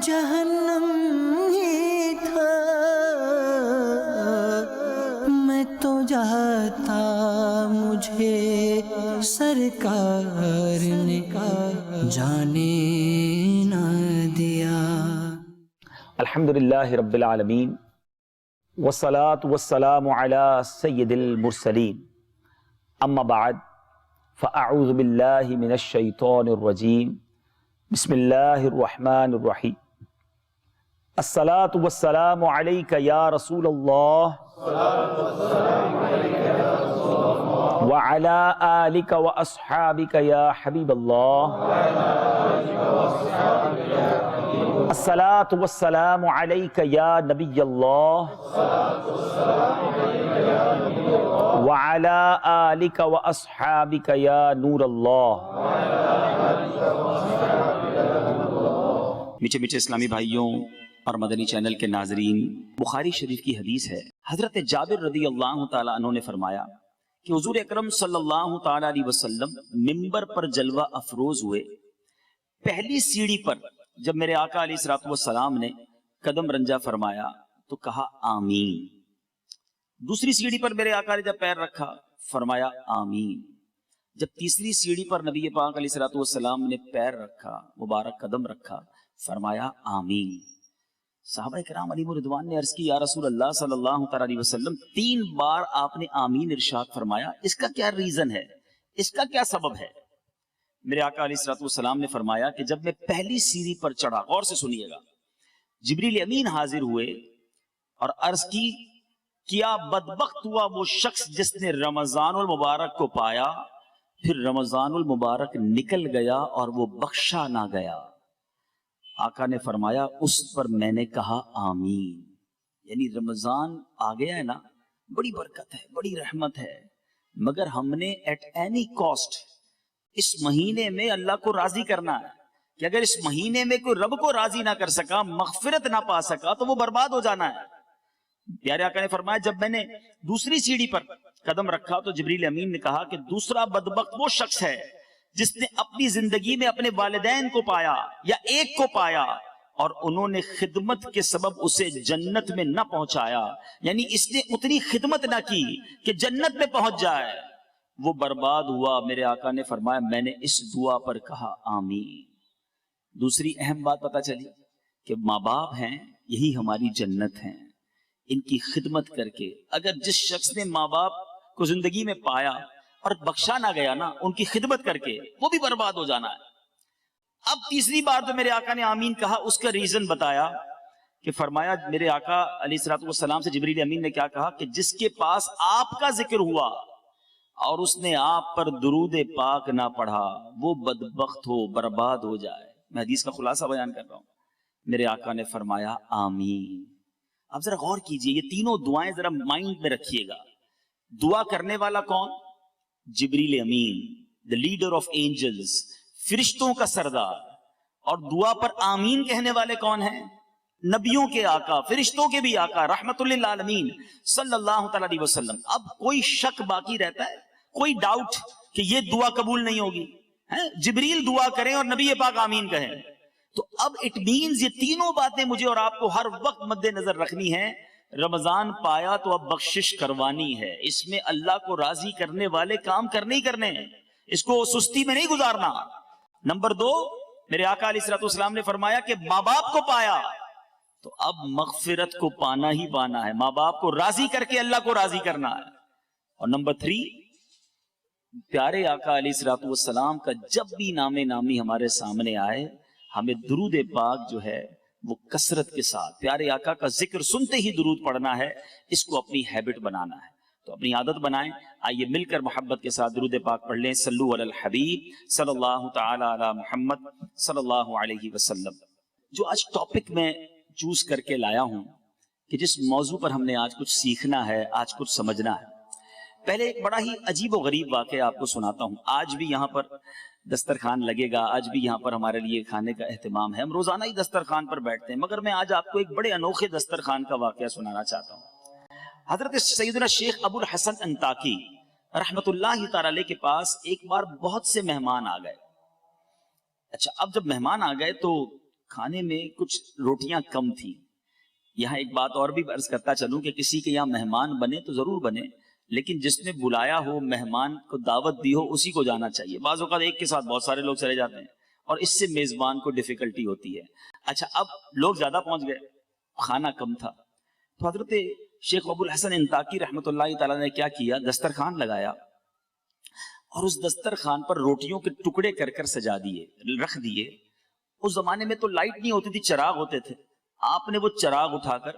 جہنم ہی تھا، میں تو جاتا مجھے سرکار نے جانے نہ دیا۔ الحمدللہ رب العالمین والصلاة والسلام علی سید المرسلین، اما بعد فاعوذ باللہ من الشیطان الرجیم، بسم اللہ الرحمن الرحیم۔ الصلاة والسلام علیک یا رسول اللہ وعلی آلک واصحابک یا حبیب اللہ۔ الصلاة والسلام علیک یا نبی اللہ وعلی آلک واصحابک یا نور اللہ۔ میٹھے میٹھے اسلامی بھائیوں اور مدنی چینل کے ناظرین، بخاری شریف کی حدیث ہے، حضرت جابر رضی اللہ تعالیٰ عنہ نے فرمایا کہ حضور اکرم صلی اللہ تعالیٰ علیہ وسلم ممبر پر جلوہ افروز ہوئے۔ پہلی سیڑھی پر جب میرے آقا علیہ الصلوۃ والسلام نے قدم رنجا فرمایا تو کہا آمین۔ دوسری سیڑھی پر میرے آقا نے جب پیر رکھا فرمایا آمین۔ جب تیسری سیڑھی پر نبی پاک علیہ الصلوۃ والسلام نے پیر رکھا، مبارک قدم رکھا، فرمایا آمین۔ صحابہ کرام علیہ رضوان نے عرض کی یا رسول اللہ صلی اللہ تعالیٰ علیہ وسلم، 3 بار آپ نے آمین ارشاد فرمایا، اس کا کیا ریزن ہے، اس کا کیا سبب ہے؟ میرے آقا علیہ الصلوۃ والسلام نے فرمایا کہ جب میں پہلی سیڑھی پر چڑھا، غور سے سنیے گا، جبریل امین حاضر ہوئے اور عرض کی کیا بدبخت ہوا وہ شخص جس نے رمضان المبارک کو پایا پھر رمضان المبارک نکل گیا اور وہ بخشا نہ گیا۔ آقا نے فرمایا اس پر میں نے کہا آمین۔ یعنی رمضان آ گیا ہے نا، بڑی برکت ہے، بڑی رحمت ہے، مگر ہم نے ایٹ اینی کاسٹ اس مہینے میں اللہ کو راضی کرنا ہے کہ اگر اس مہینے میں کوئی رب کو راضی نہ کر سکا، مغفرت نہ پا سکا تو وہ برباد ہو جانا ہے۔ پیارے آقا نے فرمایا جب میں نے دوسری سیڑھی پر قدم رکھا تو جبریل امین نے کہا کہ دوسرا بدبخت وہ شخص ہے جس نے اپنی زندگی میں اپنے والدین کو پایا یا ایک کو پایا اور انہوں نے خدمت کے سبب اسے جنت میں نہ پہنچایا، یعنی اس نے اتنی خدمت نہ کی کہ جنت میں پہنچ جائے، وہ برباد ہوا۔ میرے آقا نے فرمایا میں نے اس دعا پر کہا آمین۔ دوسری اہم بات پتہ چلی کہ ماں باپ ہیں یہی ہماری جنت ہیں، ان کی خدمت کر کے اگر جس شخص نے ماں باپ کو زندگی میں پایا اور بخشا نہ گیا نا، ان کی خدمت کر کے وہ بھی برباد ہو جانا ہے۔ اب تیسری بار جو میرے آقا نے آمین کہا اس کا ریزن بتایا کہ فرمایا میرے آقا علیہ الصلوۃ والسلام سے جبریل امین نے کیا کہا کہ جس کے پاس آپ کا ذکر ہوا اور اس نے آپ پر درود پاک نہ پڑھا وہ بدبخت ہو، برباد ہو جائے۔ میں حدیث کا خلاصہ بیان کر رہا ہوں۔ میرے آقا نے فرمایا آمین۔ اب ذرا غور کیجئے، یہ تینوں دعائیں ذرا مائنڈ میں رکھیے گا۔ دعا کرنے والا کون؟ جبریل امین، the leader of angels، فرشتوں کا سردار، اور دعا پر آمین کہنے والے کون ہیں؟ نبیوں کے آقا، فرشتوں کے بھی آقا، رحمت للعالمین صلی اللہ تعالی علیہ وسلم۔ اب کوئی شک باقی رہتا ہے، کوئی ڈاؤٹ کہ یہ دعا قبول نہیں ہوگی؟ جبریل دعا کریں اور نبی پاک آمین کہیں تو اب اٹ مینز یہ تینوں باتیں مجھے اور آپ کو ہر وقت مد نظر رکھنی ہے۔ رمضان پایا تو اب بخشش کروانی ہے، اس میں اللہ کو راضی کرنے والے کام کرنے ہی کرنے ہیں، اس کو سستی میں نہیں گزارنا۔ نمبر 2، میرے آقا علیہ الصلوۃ والسلام نے فرمایا کہ ماں باپ کو پایا تو اب مغفرت کو پانا ہی پانا ہے، ماں باپ کو راضی کر کے اللہ کو راضی کرنا ہے۔ اور نمبر 3، پیارے آقا علیہ الصلوۃ والسلام کا جب بھی نام نامی ہمارے سامنے آئے ہمیں درود پاک جو ہے وہ کثرت کے ساتھ پیارے آقا کا ذکر سنتے ہی درود پڑھنا ہے، اس کو اپنی ہیبٹ بنانا ہے۔ تو اپنی عادت بنائیں۔ آئیے مل کر محبت کے ساتھ درود پاک پڑھ لیں۔ صلو علی الحبیب صلی اللہ تعالی علی محمد صلی اللہ علیہ وسلم۔ جو آج ٹاپک میں چوز کر کے لایا ہوں کہ جس موضوع پر ہم نے آج کچھ سیکھنا ہے، آج کچھ سمجھنا ہے، پہلے ایک بڑا ہی عجیب و غریب واقعہ آپ کو سناتا ہوں۔ آج بھی یہاں پر دسترخوان لگے گا، آج بھی یہاں پر ہمارے لیے کھانے کا اہتمام ہے، ہم روزانہ ہی دسترخوان پر بیٹھتے ہیں، مگر میں آج آپ کو ایک بڑے انوکھے دسترخوان کا واقعہ سنانا چاہتا ہوں۔ حضرت سیدنا شیخ ابو الحسن انطاکی رحمت اللہ تعالی علیہ کے پاس ایک بار بہت سے مہمان آ گئے۔ اچھا، اب جب مہمان آ گئے تو کھانے میں کچھ روٹیاں کم تھیں. یہاں ایک بات اور بھی عرض کرتا چلوں کہ کسی کے یہاں مہمان بنے تو ضرور بنے، لیکن جس نے بلایا ہو، مہمان کو دعوت دی ہو، اسی کو جانا چاہیے. بعض اوقات ایک کے ساتھ بہت سارے لوگ چلے جاتے ہیں اور اس سے میزبان کو ڈیفیکلٹی ہوتی ہے. اچھا، اب لوگ زیادہ پہنچ گئے، کھانا کم تھا، تو حضرت شیخ ابو الحسن انطاکی رحمۃ اللہ تعالیٰ نے کیا کیا، دسترخوان لگایا اور اس دسترخوان پر روٹیوں کے ٹکڑے کر کر سجا دیے، رکھ دیے. اس زمانے میں تو لائٹ نہیں ہوتی تھی، چراغ ہوتے تھے. آپ نے وہ چراغ اٹھا کر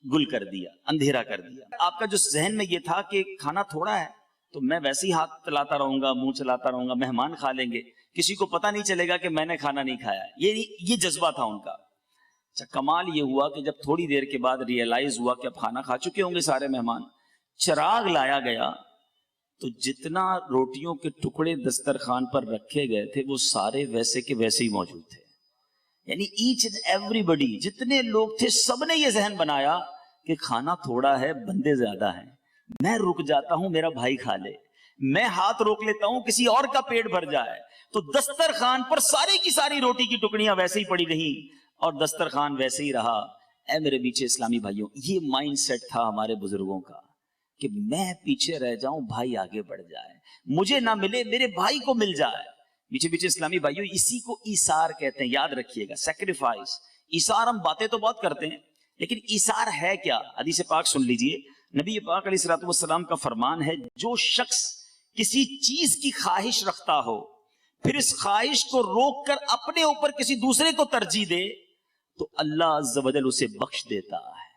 گل کر دیا، اندھیرا کر دیا. آپ کا جو ذہن میں یہ تھا کہ کھانا تھوڑا ہے تو میں ویسے ہی ہاتھ چلاتا رہوں گا، منہ چلاتا رہوں گا، مہمان کھا لیں گے، کسی کو پتہ نہیں چلے گا کہ میں نے کھانا نہیں کھایا. یہ جذبہ تھا ان کا. اچھا، کمال یہ ہوا کہ جب تھوڑی دیر کے بعد ریئلائز ہوا کہ اب کھانا کھا چکے ہوں گے سارے مہمان، چراغ لایا گیا تو جتنا روٹیوں کے ٹکڑے دسترخوان پر رکھے گئے تھے وہ سارے ویسے کے ویسے ہی موجود تھے. یعنی ایچ اینڈ ایوری بڈی، جتنے لوگ تھے سب نے یہ ذہن بنایا کہ کھانا تھوڑا ہے، بندے زیادہ ہیں، میں رک جاتا ہوں میرا بھائی کھا لے، میں ہاتھ روک لیتا ہوں کسی اور کا پیٹ بھر جائے. تو دسترخوان پر ساری کی ساری روٹی کی ٹکڑیاں ویسے ہی پڑی رہیں اور دسترخوان ویسے ہی رہا. اے میرے پیچھے اسلامی بھائیوں، یہ مائنڈ سیٹ تھا ہمارے بزرگوں کا کہ میں پیچھے رہ جاؤں، بھائی آگے بڑھ جائے، مجھے نہ ملے میرے بھائی کو مل جائے. پیچھے پیچھے اسلامی بھائیوں، اسی کو ایثار کہتے ہیں، یاد رکھیے گا، سیکریفائس. ایثار ہم باتیں تو بہت کرتے ہیں لیکن ایثار ہے کیا؟ حدیث پاک سن لیجئے، نبی پاک علیہ الصلوۃ والسلام کا فرمان ہے، جو شخص کسی چیز کی خواہش رکھتا ہو پھر اس خواہش کو روک کر اپنے اوپر کسی دوسرے کو ترجیح دے تو اللہ عز و جل اسے بخش دیتا ہے.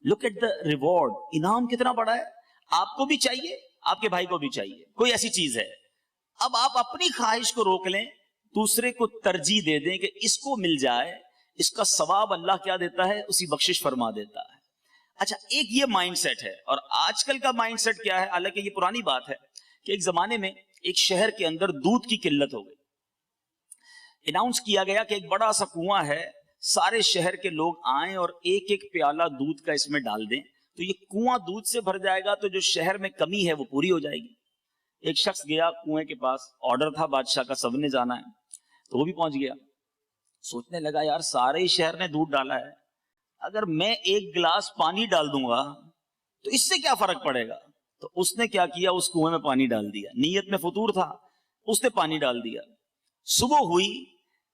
لک ایٹ دا ریوارڈ، انعام کتنا بڑا ہے. آپ کو بھی چاہیے، آپ کے بھائی کو بھی چاہیے، کوئی ایسی چیز ہے، اب آپ اپنی خواہش کو روک لیں، دوسرے کو ترجیح دے دیں کہ اس کو مل جائے، اس کا ثواب اللہ کیا دیتا ہے، اسی بخشش فرما دیتا ہے. اچھا، ایک یہ مائنڈ سیٹ ہے. اور آج کل کا مائنڈ سیٹ کیا ہے، حالانکہ یہ پرانی بات ہے کہ ایک زمانے میں ایک شہر کے اندر دودھ کی قلت ہو گئی. اناؤنس کیا گیا کہ ایک بڑا سا کنواں ہے، سارے شہر کے لوگ آئیں اور ایک ایک پیالہ دودھ کا اس میں ڈال دیں تو یہ کنواں دودھ سے بھر جائے گا، تو جو شہر میں کمی ہے وہ پوری ہو جائے گی. ایک شخص گیا کنویں کے پاس، آرڈر تھا بادشاہ کا، سب نے جانا ہے، تو وہ بھی پہنچ گیا. سوچنے لگا یار سارے ہی شہر نے دودھ ڈالا ہے، اگر میں ایک گلاس پانی ڈال دوں گا تو اس سے کیا فرق پڑے گا. تو اس نے کیا کیا، اس کنویں میں پانی ڈال دیا. نیت میں فطور تھا، اس نے پانی ڈال دیا. صبح ہوئی،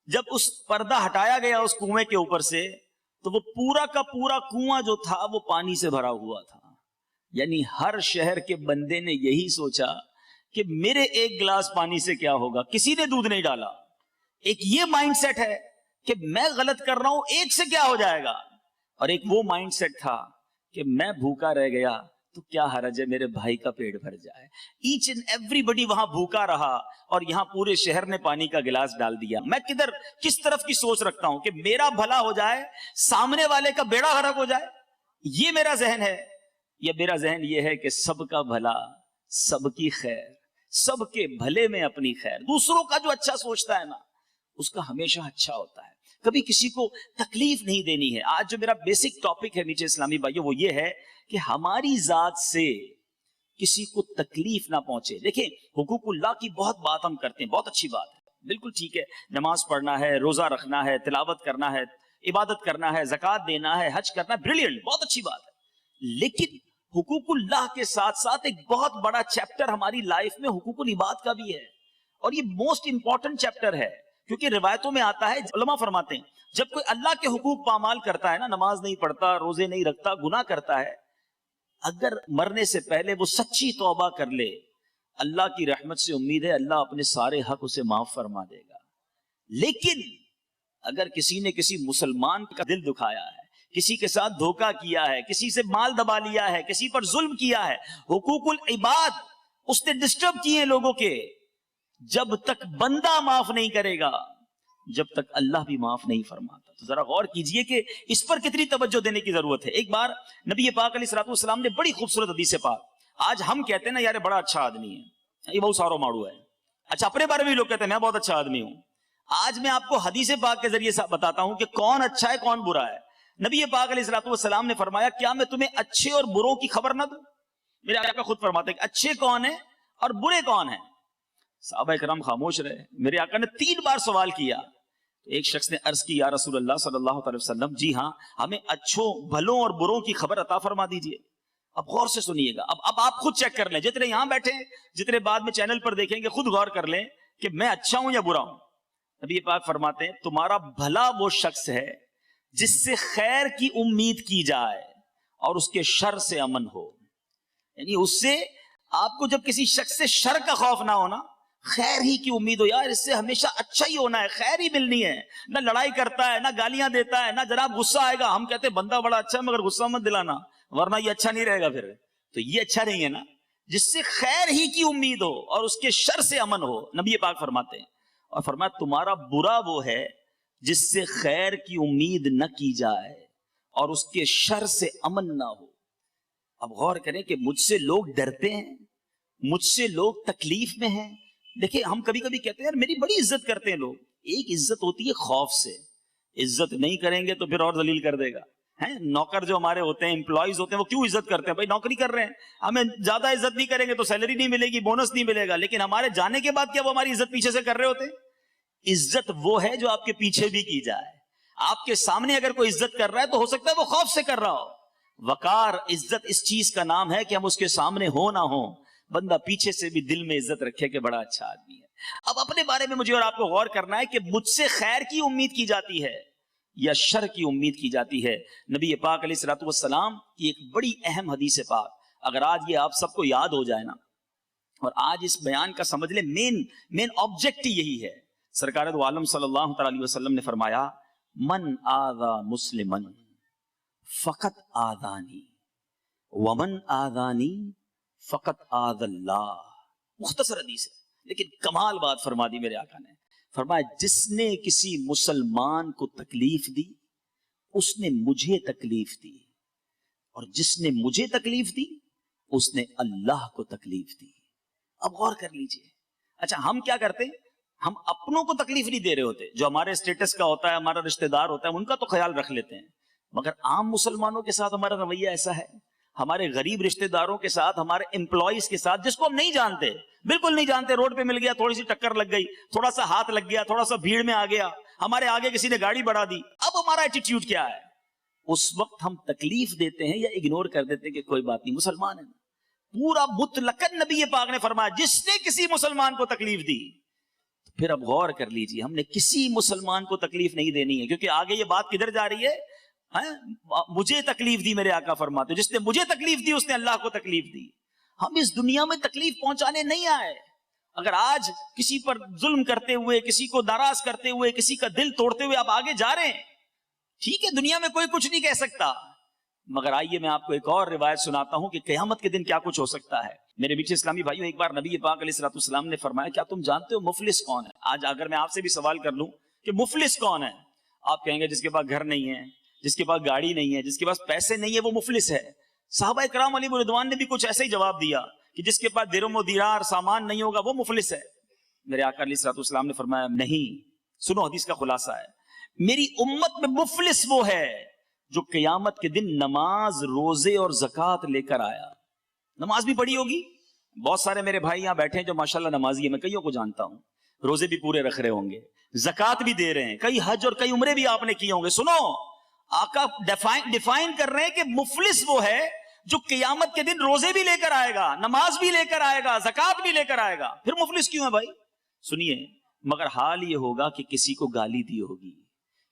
جب اس پردہ ہٹایا گیا اس کنویں کے اوپر سے تو وہ پورا کا پورا کنواں جو تھا وہ پانی سے بھرا ہوا تھا. یعنی ہر شہر کے بندے نے یہی سوچا کہ میرے ایک گلاس پانی سے کیا ہوگا، کسی نے دودھ نہیں ڈالا. ایک یہ مائنڈ سیٹ ہے کہ میں غلط کر رہا ہوں، ایک سے کیا ہو جائے گا. اور ایک وہ مائنڈ سیٹ تھا کہ میں بھوکا رہ گیا تو کیا حرج ہے میرے بھائی کا پیٹ بھر جائے. ایچ اینڈ ایوری بڈی وہاں بھوکا رہا اور یہاں پورے شہر نے پانی کا گلاس ڈال دیا. میں کس طرف کی سوچ رکھتا ہوں کہ میرا بھلا ہو جائے، سامنے والے کا بیڑا غرق ہو جائے، یہ میرا ذہن ہے. یا میرا ذہن یہ ہے کہ سب کا بھلا، سب کی خیر، سب کے بھلے میں اپنی خیر. دوسروں کا جو اچھا سوچتا ہے نا اس کا ہمیشہ اچھا ہوتا ہے، کبھی کسی کو تکلیف نہیں دینی ہے. آج جو میرا بیسک ٹاپک ہے میٹھے اسلامی بھائیوں وہ یہ ہے کہ ہماری ذات سے کسی کو تکلیف نہ پہنچے. دیکھیں حقوق اللہ کی بہت بات ہم کرتے ہیں، بہت اچھی بات ہے، بالکل ٹھیک ہے، نماز پڑھنا ہے، روزہ رکھنا ہے، تلاوت کرنا ہے، عبادت کرنا ہے، زکوٰۃ دینا ہے، حج کرنا ہے، بریلینٹ، بہت اچھی بات ہے. لیکن حقوق اللہ کے ساتھ ساتھ ایک بہت بڑا چیپٹر ہماری لائف میں حقوق العباد کا بھی ہے، اور یہ موسٹ امپورٹنٹ چیپٹر ہے. کیونکہ روایتوں میں آتا ہے، علماء فرماتے ہیں جب کوئی اللہ کے حقوق پامال کرتا ہے نا، نماز نہیں پڑھتا، روزے نہیں رکھتا، گناہ کرتا ہے، اگر مرنے سے پہلے وہ سچی توبہ کر لے، اللہ کی رحمت سے امید ہے اللہ اپنے سارے حق اسے معاف فرما دے گا. لیکن اگر کسی نے کسی مسلمان کا دل دکھایا ہے، کسی کے ساتھ دھوکہ کیا ہے، کسی سے مال دبا لیا ہے، کسی پر ظلم کیا ہے، حقوق العباد اس نے ڈسٹرب کیے لوگوں کے، جب تک بندہ معاف نہیں کرے گا جب تک اللہ بھی معاف نہیں فرماتا. تو ذرا غور کیجئے کہ اس پر کتنی توجہ دینے کی ضرورت ہے. ایک بار نبی پاک علیہ الصلوۃ والسلام نے بڑی خوبصورت حدیث پاک، آج ہم کہتے ہیں نا یار بڑا اچھا آدمی ہے، یہ بہت سارو ماڑو ہے. اچھا، اپنے بارے میں لوگ کہتے ہیں میں بہت اچھا آدمی ہوں. آج میں آپ کو حدیث پاک کے ذریعے بتاتا ہوں کہ کون اچھا ہے کون برا ہے. نبی پاک علیہ الصلوۃ والسلام نے فرمایا کیا میں تمہیں اچھے اور بروں کی خبر نہ دوں. میرے آقا خود فرماتے ہیں کہ اچھے کون ہیں اور برے کون ہیں. صحابہ کرام خاموش رہے. میرے آقا نے 3 بار سوال کیا ایک شخص نے عرض کی یا رسول اللہ صلی اللہ علیہ وسلم جی ہاں ہمیں اچھوں بھلوں اور بروں کی خبر عطا فرما دیجئے. اب غور سے سنیے گا. اب آپ خود چیک کر لیں, جتنے یہاں بیٹھے ہیں جتنے بعد میں چینل پر دیکھیں گے, خود غور کر لیں کہ میں اچھا ہوں یا برا ہوں. نبی پاک فرماتے ہیں تمہارا بھلا وہ شخص ہے جس سے خیر کی امید کی جائے اور اس کے شر سے امن ہو. یعنی اس سے آپ کو جب کسی شخص سے شر کا خوف نہ ہونا, خیر ہی کی امید ہو, یار اس سے ہمیشہ اچھا ہی ہونا ہے, خیر ہی ملنی ہے. نہ لڑائی کرتا ہے, نہ گالیاں دیتا ہے, نہ جناب غصہ آئے گا. ہم کہتے ہیں بندہ بڑا اچھا ہے مگر غصہ مت دلانا ورنہ یہ اچھا نہیں رہے گا. پھر تو یہ اچھا نہیں ہے نا, جس سے خیر ہی کی امید ہو اور اس کے شر سے امن ہو. نبی پاک فرماتے ہیں, اور فرمایا تمہارا برا وہ ہے جس سے خیر کی امید نہ کی جائے اور اس کے شر سے امن نہ ہو. اب غور کریں کہ مجھ سے لوگ ڈرتے ہیں, مجھ سے لوگ تکلیف میں ہیں. دیکھیں ہم کبھی کبھی کہتے ہیں یار میری بڑی عزت کرتے ہیں لوگ. ایک عزت ہوتی ہے خوف سے, عزت نہیں کریں گے تو پھر اور ذلیل کر دے گا. نوکر جو ہمارے ہوتے ہیں, امپلائیز ہوتے ہیں, وہ کیوں عزت کرتے ہیں؟ بھائی نوکری کر رہے ہیں, ہمیں زیادہ عزت نہیں کریں گے تو سیلری نہیں ملے گی, بونس نہیں ملے گا. لیکن ہمارے جانے کے بعد کیا وہ ہماری عزت پیچھے سے کر رہے ہوتے ہیں؟ عزت وہ ہے جو آپ کے پیچھے بھی کی جائے. آپ کے سامنے اگر کوئی عزت کر رہا ہے تو ہو سکتا ہے وہ خوف سے کر رہا ہو. وقار عزت اس چیز کا نام ہے کہ ہم اس کے سامنے ہو نہ ہو, بندہ پیچھے سے بھی دل میں عزت رکھے کہ بڑا اچھا آدمی ہے. اب اپنے بارے میں مجھے اور آپ کو غور کرنا ہے کہ مجھ سے خیر کی امید کی جاتی ہے یا شر کی امید کی جاتی ہے. نبی پاک علیہ الصلوۃ والسلام کی ایک بڑی اہم حدیث پاک, اگر آج یہ آپ سب کو یاد ہو جائے نا, اور آج اس بیان کا سمجھ لیں مین آبجیکٹ یہی ہے. سرکار دو عالم صلی اللہ تعالی علیہ وسلم نے فرمایا من آذا مسلمن فقط آذانی ومن آذانی فقط آذ اللہ. مختصر حدیث ہے لیکن کمال بات فرما دی میرے آقا نے. فرمایا جس نے کسی مسلمان کو تکلیف دی اس نے مجھے تکلیف دی, اور جس نے مجھے تکلیف دی اس نے اللہ کو تکلیف دی. اب غور کر لیجئے. اچھا ہم کیا کرتے ہیں, ہم اپنوں کو تکلیف نہیں دے رہے ہوتے, جو ہمارے اسٹیٹس کا ہوتا ہے, ہمارا رشتہ دار ہوتا ہے, ان کا تو خیال رکھ لیتے ہیں. مگر عام مسلمانوں کے ساتھ ہمارا رویہ ایسا ہے, ہمارے غریب رشتہ داروں کے ساتھ, ہمارے امپلائیز کے ساتھ, جس کو ہم نہیں جانتے, بالکل نہیں جانتے, روڈ پہ مل گیا, تھوڑی سی ٹکر لگ گئی, تھوڑا سا ہاتھ لگ گیا, تھوڑا سا بھیڑ میں آ گیا, ہمارے آگے کسی نے گاڑی بڑھا دی, اب ہمارا ایٹیٹیوڈ کیا ہے؟ اس وقت ہم تکلیف دیتے ہیں یا اگنور کر دیتے ہیں کہ کوئی بات نہیں, مسلمان ہے. پورا مطلقاً نبی پاک نے فرمایا جس نے کسی مسلمان کو تکلیف دی. پھر اب غور کر لیجیے, ہم نے کسی مسلمان کو تکلیف نہیں دینی ہے, کیونکہ آگے یہ بات کدھر جا رہی ہے, مجھے تکلیف دی میرے آقا فرماتے, جس نے مجھے تکلیف دی اس نے اللہ کو تکلیف دی. ہم اس دنیا میں تکلیف پہنچانے نہیں آئے. اگر آج کسی پر ظلم کرتے ہوئے, کسی کو ناراض کرتے ہوئے, کسی کا دل توڑتے ہوئے آپ آگے جا رہے ہیں, ٹھیک ہے, دنیا میں کوئی کچھ نہیں کہہ سکتا, مگر آئیے میں آپ کو ایک اور روایت سناتا ہوں کہ قیامت کے دن کیا کچھ ہو سکتا ہے. میرے میٹھے اسلامی بھائیوں, ایک بار نبی پاک علیہ الصلوۃ والسلام نے فرمایا کیا تم جانتے ہو مفلس کون ہے؟ آج اگر میں آپ سے بھی سوال کر لوں کہ مفلس کون ہے, آپ کہیں گے جس کے پاس گھر نہیں ہے, جس کے پاس گاڑی نہیں ہے, جس کے پاس پیسے نہیں ہے, وہ مفلس ہے. صحابہ کرام علیہ رضوان نے بھی کچھ ایسا ہی جواب دیا کہ جس کے پاس درہم و دینار سامان نہیں ہوگا وہ مفلس ہے. میرے آقا علیہ الصلوۃ والسلام نے فرمایا نہیں, سنو حدیث کا خلاصہ ہے, میری امت میں مفلس وہ ہے جو قیامت کے دن نماز, روزے اور زکوٰۃ لے کر آیا. نماز بھی پڑھی ہوگی, بہت سارے میرے بھائی یہاں بیٹھے ہیں جو ماشاءاللہ نمازی ہیں, میں کئیوں کو جانتا ہوں, روزے بھی پورے رکھ رہے ہوں گے, زکوٰۃ بھی دے رہے ہیں, کئی حج اور کئی عمرے بھی آپ نے کیے ہوں گے. سنو, آقا ڈیفائن کر رہے ہیں کہ مفلس وہ ہے جو قیامت کے دن روزے بھی لے کر آئے گا, نماز بھی لے کر آئے گا, زکوٰۃ بھی لے کر آئے گا. پھر مفلس کیوں ہے بھائی؟ سنیے, مگر حال یہ ہوگا کہ کسی کو گالی دی ہوگی,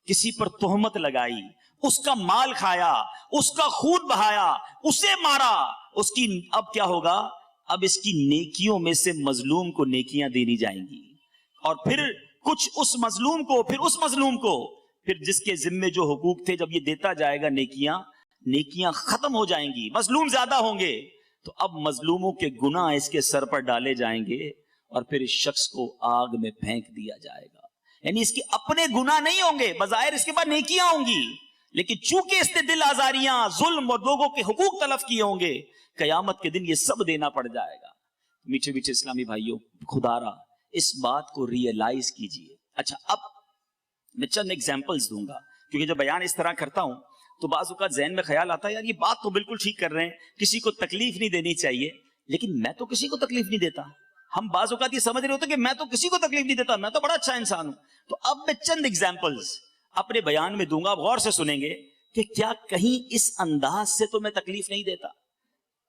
کسی پر تہمت لگائی, اس کا مال کھایا, اس کا خون بہایا, اسے مارا, اس کی اب کیا ہوگا, اب اس کی نیکیوں میں سے مظلوم کو نیکیاں دینی جائیں گی, اور پھر کچھ اس مظلوم کو, پھر اس مظلوم کو, پھر جس کے ذمے جو حقوق تھے جب یہ دیتا جائے گا نیکیاں ختم ہو جائیں گی, مظلوم زیادہ ہوں گے, تو اب مظلوموں کے گناہ اس کے سر پر ڈالے جائیں گے اور پھر اس شخص کو آگ میں پھینک دیا جائے گا. یعنی اس کے اپنے گناہ نہیں ہوں گے, بظاہر اس کے بعد نیکیاں ہوں گی, لیکن چونکہ اس نے دل آزاریاں, ظلم اور لوگوں کے حقوق تلف کیے ہوں گے, قیامت کے دن یہ سب دینا پڑ جائے گا. میٹھے میٹھے اسلامی بھائیوں, خدا را اس بات کو ریئلائز کیجئے. اچھا اب میں چند ایگزامپلز دوں گا, کیونکہ جب بیان اس طرح کرتا ہوں تو بعض اوقات ذہن میں خیال آتا ہے یار یہ بات تو بالکل ٹھیک کر رہے ہیں, کسی کو تکلیف نہیں دینی چاہیے, لیکن میں تو کسی کو تکلیف نہیں دیتا. ہم بعض اوقات یہ سمجھ رہے ہوتے کہ میں تو کسی کو تکلیف نہیں دیتا, میں تو بڑا اچھا انسان ہوں. تو اب میں چند ایگزامپلز اپنے بیان میں دوں گا, آپ غور سے سنیں گے کہ کیا کہیں اس انداز سے تو میں تکلیف نہیں دیتا.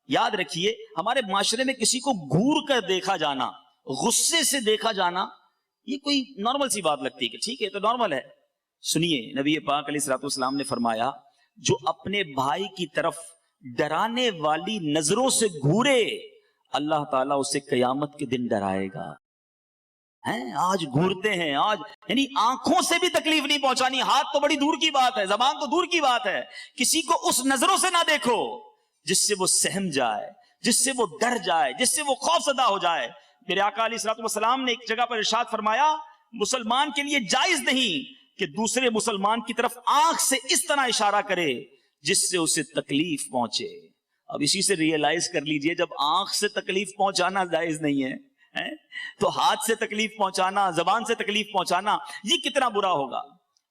یاد رکھیے, ہمارے معاشرے میں کسی کو گھور کر دیکھا جانا, غصے سے دیکھا جانا, یہ کوئی نارمل سی بات لگتی ہے کہ ٹھیک ہے تو نارمل ہے. سنیے, نبی پاک علیہ الصلوۃ والسلام نے فرمایا, جو اپنے بھائی کی طرف ڈرانے والی نظروں سے گھورے, اللہ تعالیٰ اسے قیامت کے دن ڈرائے گا. آج گھورتے ہیں, آج یعنی آنکھوں سے بھی تکلیف نہیں پہنچانی, ہاتھ تو بڑی دور کی بات ہے, زبان تو دور کی بات ہے. کسی کو اس نظروں سے نہ دیکھو جس سے وہ سہم جائے, جس سے وہ ڈر جائے, جس سے وہ خوف زدہ ہو جائے. میرے آقا علیہ الصلوۃ والسلام نے ایک جگہ پر ارشاد فرمایا, مسلمان کے لیے جائز نہیں کہ دوسرے مسلمان کی طرف آنکھ سے اس طرح اشارہ کرے جس سے اسے تکلیف پہنچے. اب اسی سے ریئلائز کر لیجئے, جب آنکھ سے تکلیف پہنچانا جائز نہیں ہے تو ہاتھ سے تکلیف پہنچانا, زبان سے تکلیف پہنچانا, یہ کتنا برا ہوگا.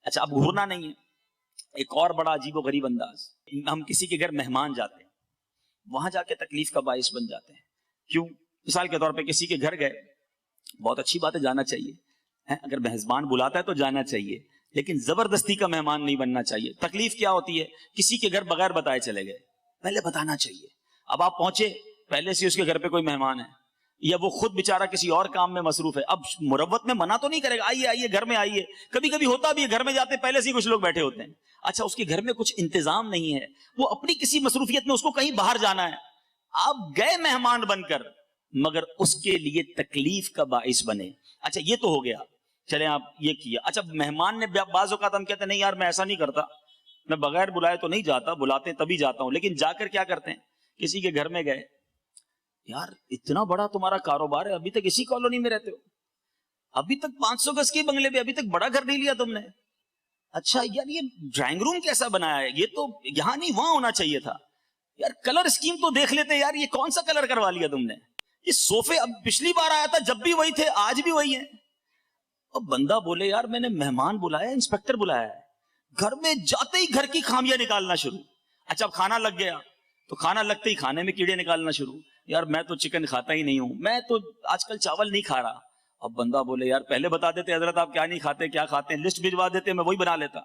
اچھا, اب گھورنا نہیں ہے, ایک اور بڑا عجیب و غریب انداز. ہم کسی کے گھر مہمان جاتے ہیں, وہاں جا کے تکلیف کا باعث بن جاتے ہیں. کیوں؟ مثال کے طور پہ کسی کے گھر گئے, بہت اچھی بات ہے, جانا چاہیے, اگر میزبان بلاتا ہے تو جانا چاہیے, لیکن زبردستی کا مہمان نہیں بننا چاہیے. تکلیف کیا ہوتی ہے, کسی کے گھر بغیر بتائے چلے گئے, پہلے بتانا چاہیے. اب آپ پہنچے, پہلے سے اس کے گھر پہ کوئی مہمان ہے, یا وہ خود بیچارہ کسی اور کام میں مصروف ہے. اب مروت میں منع تو نہیں کرے گا, آئیے آئیے گھر میں آئیے. کبھی کبھی ہوتا بھی ہے, گھر میں جاتے پہلے سے ہی کچھ لوگ بیٹھے ہوتے ہیں. اچھا, اس کے گھر میں کچھ انتظام نہیں ہے, وہ اپنی کسی مصروفیت میں, اس کو کہیں باہر جانا ہے. آپ گئے مہمان بن کر, مگر اس کے لیے تکلیف کا باعث بنے. اچھا, یہ تو ہو گیا, چلیں آپ یہ کیا. اچھا, مہمان نے بعض اوقات ہم کہتے ہیں نہیں یار میں ایسا نہیں کرتا, میں بغیر بلائے تو نہیں جاتا, بلاتے تبھی جاتا ہوں. لیکن جا کر کیا کرتے ہیں, کسی کے گھر میں گئے, یار اتنا بڑا تمہارا کاروبار ہے, ابھی تک اسی کالونی میں رہتے ہو, ابھی تک 500 گز کے بنگلے پہ, ابھی تک بڑا گھر نہیں لیا تم نے. اچھا یار یہ ڈرائنگ روم کیسا بنایا ہے, یہ تو یہاں نہیں وہاں ہونا چاہیے تھا. یار کلر اسکیم تو دیکھ لیتے, یار یہ کون سا کلر کروا لیا تم نے. یہ صوفے اب پچھلی بار آیا تھا جب بھی وہی تھے, آج بھی وہی ہیں. اب بندہ بولے یار میں نے مہمان بلایا, انسپیکٹر بلایا ہے, گھر میں جاتے ہی گھر کی خامیاں نکالنا شروع. اچھا, اب کھانا لگ گیا تو کھانا لگتے ہی کھانے میں کیڑے نکالنا شروع. یار میں تو چکن کھاتا ہی نہیں ہوں, میں تو آج کل چاول نہیں کھا رہا. اب بندہ بولے یار پہلے بتا دیتے حضرت آپ کیا نہیں کھاتے, کیا کھاتے ہیں, لسٹ بھجوا دیتے, میں وہی بنا لیتا.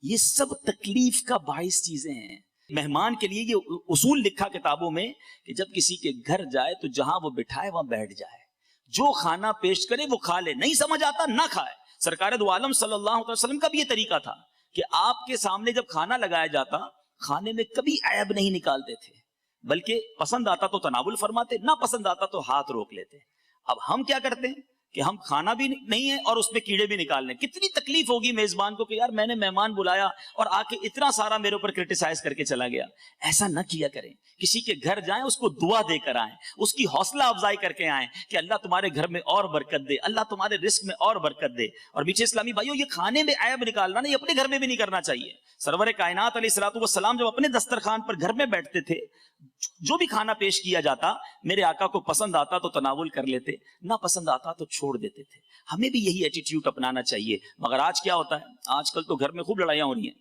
یہ سب تکلیف کا باعث چیزیں ہیں. مہمان کے لیے یہ اصول لکھا کتابوں میں کہ جب کسی کے گھر جائے تو جہاں وہ بٹھائے وہاں بیٹھ جائے, جو کھانا پیش کرے وہ کھا لے, نہیں سمجھ آتا نہ کھائے. سرکار دو عالم صلی اللہ علیہ وسلم کا بھی یہ طریقہ تھا کہ آپ کے سامنے جب کھانا لگایا جاتا, کھانے میں کبھی عیب نہیں نکالتے تھے, بلکہ پسند آتا تو تناول فرماتے, نہ پسند آتا تو ہاتھ روک لیتے. اب ہم کیا کرتے ہیں کہ ہم کھانا بھی نہیں ہے اور اس میں کیڑے بھی نکال لیں. کتنی تکلیف ہوگی میزبان کو کہ یار میں نے مہمان بلایا اور آ کے اتنا سارا میرے اوپر کرٹیسائز کر کے چلا گیا. ایسا نہ کیا کریں. کسی کے گھر جائیں, اس کو دعا دے کر آئیں, اس کی حوصلہ افزائی کر کے آئیں کہ اللہ تمہارے گھر میں اور برکت دے, اللہ تمہارے رزق میں اور برکت دے. اور میٹھے اسلامی بھائیوں, یہ کھانے میں عیب نکالنا نہیں, اپنے گھر میں بھی نہیں کرنا چاہیے. سرور کائنات علیہ الصلوۃ والسلام جب اپنے دسترخوان پر گھر میں بیٹھتے تھے, جو بھی کھانا پیش کیا جاتا میرے آقا کو پسند آتا تو تناول کر لیتے, نہ پسند آتا تو چھوڑ دیتے تھے. ہمیں بھی یہی ایٹیٹیوڈ اپنانا چاہیے. مگر آج کیا ہوتا ہے, آج کل تو گھر میں خوب لڑائیاں ہو رہی ہیں.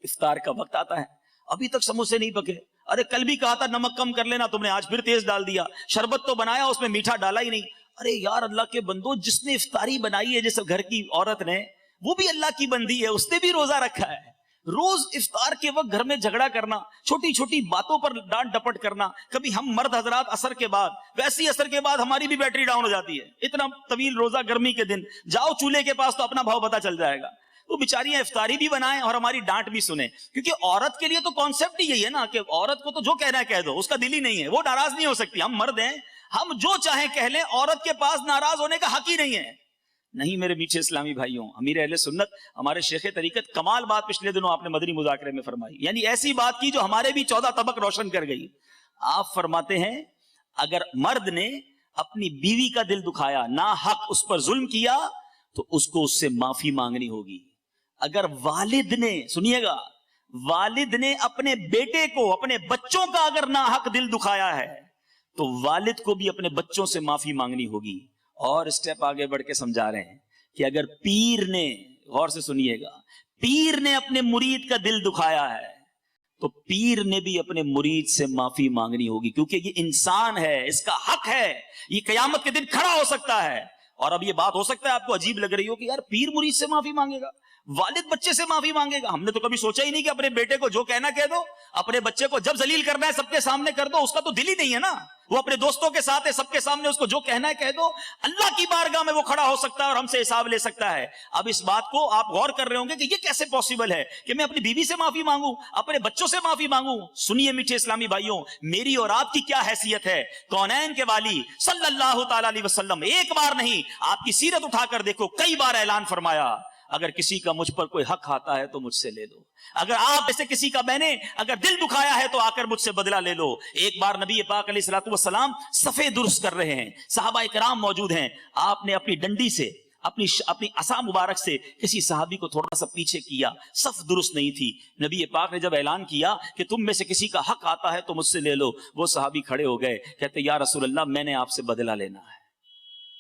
افطار کا وقت آتا ہے, ابھی تک سموسے نہیں پکے. ارے کل بھی کہا تھا نمک کم کر لینا, تم نے آج پھر تیز ڈال دیا. شربت تو بنایا, اس میں میٹھا ڈالا ہی نہیں. ارے یار اللہ کے بندو, جس نے افطاری بنائی ہے جس گھر کی عورت نے, وہ بھی اللہ کی بندی ہے, اس نے بھی روزہ رکھا ہے. روز افطار کے وقت گھر میں جھگڑا کرنا, چھوٹی چھوٹی باتوں پر ڈانٹ ڈپٹ کرنا. کبھی ہم مرد حضرات اثر کے بعد, ویسی اثر کے بعد ہماری بھی بیٹری ڈاؤن ہو جاتی ہے. اتنا طویل روزہ گرمی کے دن, جاؤ چولہے کے پاس تو اپنا بھاؤ پتہ چل جائے گا. وہ بیچاریاں افطاری بھی بنائیں اور ہماری ڈانٹ بھی سنیں. کیونکہ عورت کے لیے تو کانسیپٹ ہی یہی ہے نا کہ عورت کو تو جو کہنا ہے کہہ دو, اس کا دل ہی نہیں ہے, وہ ناراض نہیں ہو سکتی. ہم مرد ہیں, ہم جو چاہیں کہہ لیں, عورت کے پاس ناراض ہونے کا حق ہی نہیں ہے. نہیں میرے میٹھے اسلامی بھائیوں, امیر اہل سنت ہمارے شیخ طریقت کمال بات پچھلے دنوں آپ نے مدنی مذاکرے میں فرمائی, یعنی ایسی بات کی جو ہمارے بھی 14 طبق روشن کر گئی. آپ فرماتے ہیں اگر مرد نے اپنی بیوی کا دل دکھایا, نا حق اس پر ظلم کیا, تو اس کو اس سے معافی مانگنی ہوگی. اگر والد نے, سنیے گا, والد نے اپنے بیٹے کو, اپنے بچوں کا اگر نا حق دل دکھایا ہے, تو والد کو بھی اپنے بچوں سے معافی مانگنی ہوگی. اور اسٹیپ آگے بڑھ کے سمجھا رہے ہیں کہ اگر پیر نے, غور سے سنیے گا, پیر نے اپنے مرید کا دل دکھایا ہے, تو پیر نے بھی اپنے مرید سے معافی مانگنی ہوگی، کیونکہ یہ انسان ہے، اس کا حق ہے، یہ قیامت کے دن کھڑا ہو سکتا ہے۔ اور اب یہ بات ہو سکتا ہے آپ کو عجیب لگ رہی ہو کہ یار پیر مرید سے معافی مانگے گا، والد بچے سے معافی مانگے گا؟ ہم نے تو کبھی سوچا ہی نہیں کہ اپنے بیٹے کو جو کہنا کہہ دو، اپنے بچے کو جب ذلیل کرنا ہے سب کے سامنے کر دو، اس کا تو دل ہی نہیں ہے نا، وہ اپنے دوستوں کے ساتھ ہے، سب کے سامنے اس کو جو کہنا ہے کہہ دو۔ اللہ کی بارگاہ میں وہ کھڑا ہو سکتا ہے اور ہم سے حساب لے سکتا ہے۔ اب اس بات کو آپ غور کر رہے ہوں گے کہ یہ کیسے پاسبل ہے کہ میں اپنی بیوی سے معافی مانگوں، اپنے بچوں سے معافی مانگوں؟ سنیے میٹھے اسلامی بھائیوں، میری اور آپ کی کیا حیثیت ہے؟ کونین کے والی صلی اللہ تعالی علیہ وسلم ایک بار نہیں، آپ کی سیرت اٹھا کر دیکھو، کئی بار اعلان فرمایا اگر کسی کا مجھ پر کوئی حق آتا ہے تو مجھ سے لے لو، اگر آپ ایسے کسی کا میں نے اگر دل دکھایا ہے تو آ کر مجھ سے بدلہ لے لو۔ ایک بار نبی پاک علیہ الصلوۃ والسلام صفے درست کر رہے ہیں، صحابہ کرام موجود ہیں، آپ نے اپنی ڈنڈی سے اپنی عصا مبارک سے کسی صحابی کو تھوڑا سا پیچھے کیا، صف درست نہیں تھی۔ نبی پاک نے جب اعلان کیا کہ تم میں سے کسی کا حق آتا ہے تو مجھ سے لے لو، وہ صحابی کھڑے ہو گئے، کہتے یا رسول اللہ میں نے آپ سے بدلہ لینا ہے،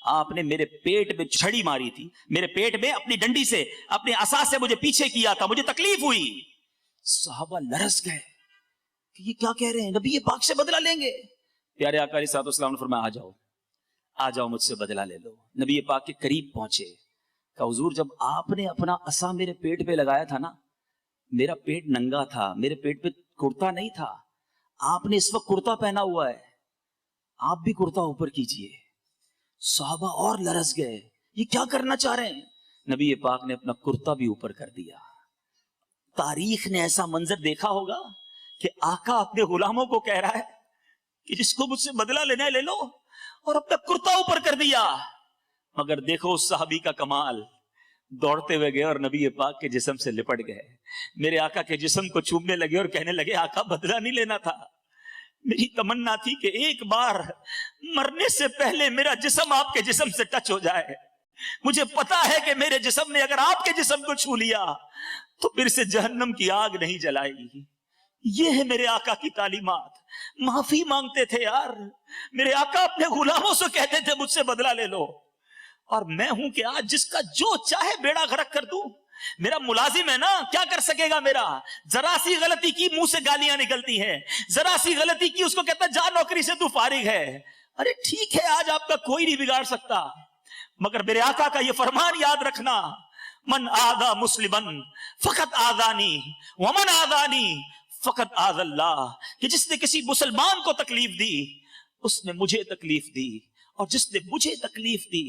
آپ نے میرے پیٹ میں چھڑی ماری تھی، میرے پیٹ میں اپنی ڈنڈی سے اپنے عصا سے مجھے پیچھے کیا تھا، مجھے تکلیف ہوئی۔ صحابہ لرز گئے کہ یہ کیا کہہ رہے ہیں، نبی پاک سے بدلہ لیں گے؟ پیارے آقا علیہ الصلوۃ والسلام نے فرمایا آ جاؤ مجھ سے بدلہ لے لو۔ نبی پاک کے قریب پہنچے، کہ حضور جب آپ نے اپنا عصا میرے پیٹ پہ لگایا تھا نا، میرا پیٹ ننگا تھا، میرے پیٹ پہ کرتا نہیں تھا، آپ نے اس وقت کرتا پہنا ہوا ہے، آپ بھی کرتا اوپر کیجئے۔ صحابہ اور لرز گئے، یہ کیا کرنا چاہ رہے ہیں؟ نبی پاک نے اپنا کرتا بھی اوپر کر دیا۔ تاریخ نے ایسا منظر دیکھا ہوگا کہ آقا اپنے غلاموں کو کہہ رہا ہے کہ جس کو مجھ سے بدلہ لینا ہے لے لو، اور اپنا کرتا اوپر کر دیا۔ مگر دیکھو اس صحابی کا کمال، دوڑتے ہوئے گئے اور نبی پاک کے جسم سے لپٹ گئے، میرے آقا کے جسم کو چومنے لگے اور کہنے لگے آقا بدلہ نہیں لینا تھا، میری تمنا تھی کہ ایک بار مرنے سے پہلے میرا جسم آپ کے جسم سے ٹچ ہو جائے، مجھے پتا ہے کہ میرے جسم نے اگر آپ کے جسم کو چھو لیا تو پھر سے جہنم کی آگ نہیں جلائے گی۔ یہ ہے میرے آقا کی تعلیمات۔ معافی مانگتے تھے یار، میرے آقا اپنے غلاموں سے کہتے تھے مجھ سے بدلہ لے لو، اور میں ہوں کہ آج جس کا جو چاہے بیڑا غرق کر دوں، میرا ملازم ہے نا، کیا کر سکے گا؟ میرا ذرا سی غلطی کی منہ سے گالیاں نکلتی ہیں، ذرا سی غلطی کی اس کو کہتا جا نوکری سے تو فارغ ہے۔ ارے ٹھیک ہے آج آپ کا کوئی نہیں بگاڑ سکتا، مگر میرے آقا کا یہ فرمان یاد رکھنا، من آذا مسلمن فقط آذانی ومن آذانی فقط آذ اللہ، کہ جس نے کسی مسلمان کو تکلیف دی اس نے مجھے تکلیف دی، اور جس نے مجھے تکلیف دی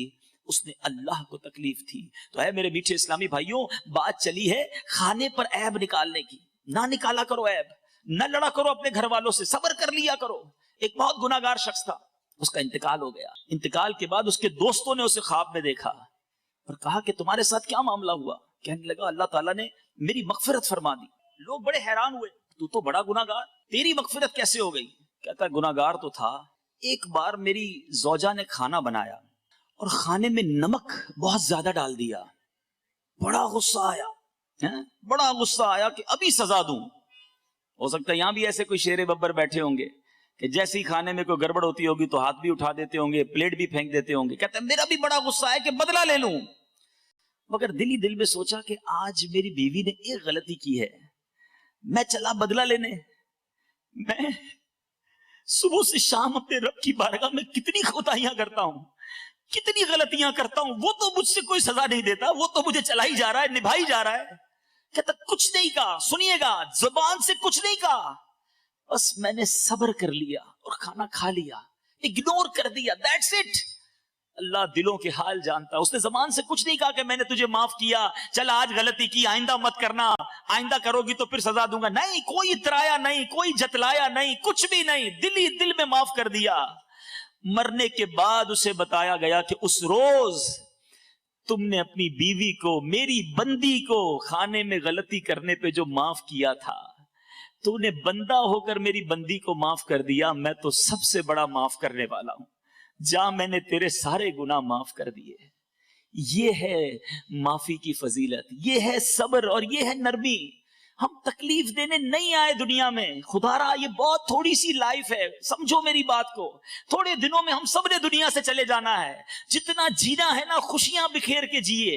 اس نے اللہ کو تکلیف تھی۔ تو اے میرے میٹھے اسلامی بھائیوں، بات چلی ہے کھانے پر عیب نکالنے کی، نہ نکالا کرو عیب، نہ لڑا کرو اپنے گھر والوں سے، صبر کر لیا کرو۔ ایک بہت گناہگار شخص تھا، اس کا انتقال ہو گیا، انتقال کے بعد اس کے دوستوں نے اسے خواب میں دیکھا اور کہا کہ تمہارے ساتھ کیا معاملہ ہوا؟ کہنے لگا اللہ تعالیٰ نے میری مغفرت فرما دی۔ لوگ بڑے حیران ہوئے، تو بڑا گناہگار، تیری مغفرت کیسے ہو گئی؟ کہتا گناہگار تو تھا، ایک بار میری زوجہ نے کھانا بنایا اور کھانے میں نمک بہت زیادہ ڈال دیا، بڑا غصہ آیا، بڑا غصہ آیا کہ ابھی سزا دوں۔ ہو سکتا ہے یہاں بھی ایسے کوئی شیر ببر بیٹھے ہوں گے کہ جیسے ہی کھانے میں کوئی گڑبڑ ہوتی ہوگی تو ہاتھ بھی اٹھا دیتے ہوں گے، پلیٹ بھی پھینک دیتے ہوں گے، کہتے ہیں میرا بھی بڑا غصہ ہے کہ بدلہ لے لوں، مگر دل ہی دل میں سوچا کہ آج میری بیوی نے ایک غلطی کی ہے، میں چلا بدلہ لینے، میں صبح سے شام اپنے رب کی بارگاہ میں کتنی کوتاہیاں کرتا ہوں، کتنی غلطیاں کرتا ہوں، وہ تو مجھ سے کوئی سزا نہیں دیتا، وہ تو مجھے چلا ہی جا رہا ہے، نبھائی جا رہا ہے۔ کہتا کچھ نہیں کہا، سنیے گا زبان سے کچھ نہیں کہا، بس میں نے صبر کر لیا اور کھانا کھا لیا، اگنور کر دیا، دیٹس اٹ۔ اللہ دلوں کے حال جانتا، اس نے زبان سے کچھ نہیں کہا کہ میں نے تجھے معاف کیا، چل آج غلطی کی آئندہ مت کرنا، آئندہ کرو گی تو پھر سزا دوں گا، نہیں، کوئی اترایا نہیں، کوئی جتلایا نہیں، کچھ بھی نہیں، دل ہی دل میں معاف کر دیا۔ مرنے کے بعد اسے بتایا گیا کہ اس روز تم نے اپنی بیوی کو، میری بندی کو کھانے میں غلطی کرنے پہ جو معاف کیا تھا، تو نے بندہ ہو کر میری بندی کو معاف کر دیا، میں تو سب سے بڑا معاف کرنے والا ہوں، جا میں نے تیرے سارے گناہ معاف کر دیے۔ یہ ہے معافی کی فضیلت، یہ ہے صبر اور یہ ہے نرمی۔ ہم تکلیف دینے نہیں آئے دنیا میں، خدا را یہ بہت تھوڑی سی لائف ہے، سمجھو میری بات کو، تھوڑے دنوں میں ہم سب نے دنیا سے چلے جانا ہے، جتنا جینا ہے نا خوشیاں بکھیر کے جیے،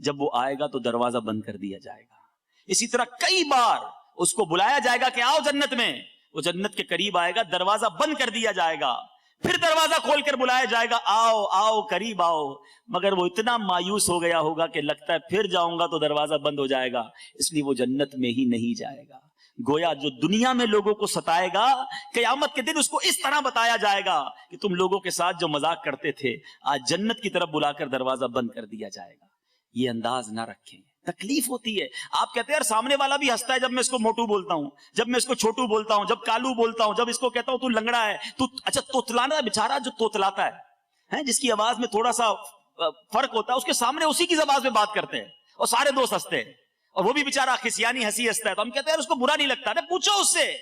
جب وہ آئے گا تو دروازہ بند کر دیا جائے گا. اسی طرح کئی بار اس کو بلایا جائے گا کہ آؤ جنت میں، وہ جنت کے قریب آئے گا، دروازہ بند کر دیا جائے گا، پھر دروازہ کھول کر بلایا جائے گا آؤ آؤ قریب آؤ، مگر وہ اتنا مایوس ہو گیا ہوگا کہ لگتا ہے پھر جاؤں گا تو دروازہ بند ہو جائے گا، اس لیے وہ جنت میں ہی نہیں جائے گا. گویا جو دنیا میں لوگوں کو ستائے گا، قیامت کے دن اس کو اس طرح بتایا جائے گا کہ تم لوگوں کے ساتھ جو مذاق کرتے تھے آج جنت کی طرف بلا کر دروازہ بند کر دیا جائے گا. یہ انداز نہ رکھیں، تکلیف ہوتی ہے. آپ کہتے ہیں یار سامنے والا بھی ہنستا ہے جب میں اس کو موٹو بولتا ہوں، جب میں اس کو چھوٹو بولتا ہوں، جب کالو بولتا ہوں، جب اس کو کہتا ہوں تو لنگڑا ہے، تو اچھا توتلانا بیچارہ جو توتلاتا ہے جس کی آواز میں تھوڑا سا فرق ہوتا ہے، اس کے سامنے اسی کی زبان میں بات کرتے ہیں اور سارے دوست ہنستے ہیں، اور وہ بھی بیچارہ خسیانی ہنسی ہنستا ہے، تو ہم کہتے ہیں یار اس کو برا نہیں لگتا. ارے پوچھو اس سے،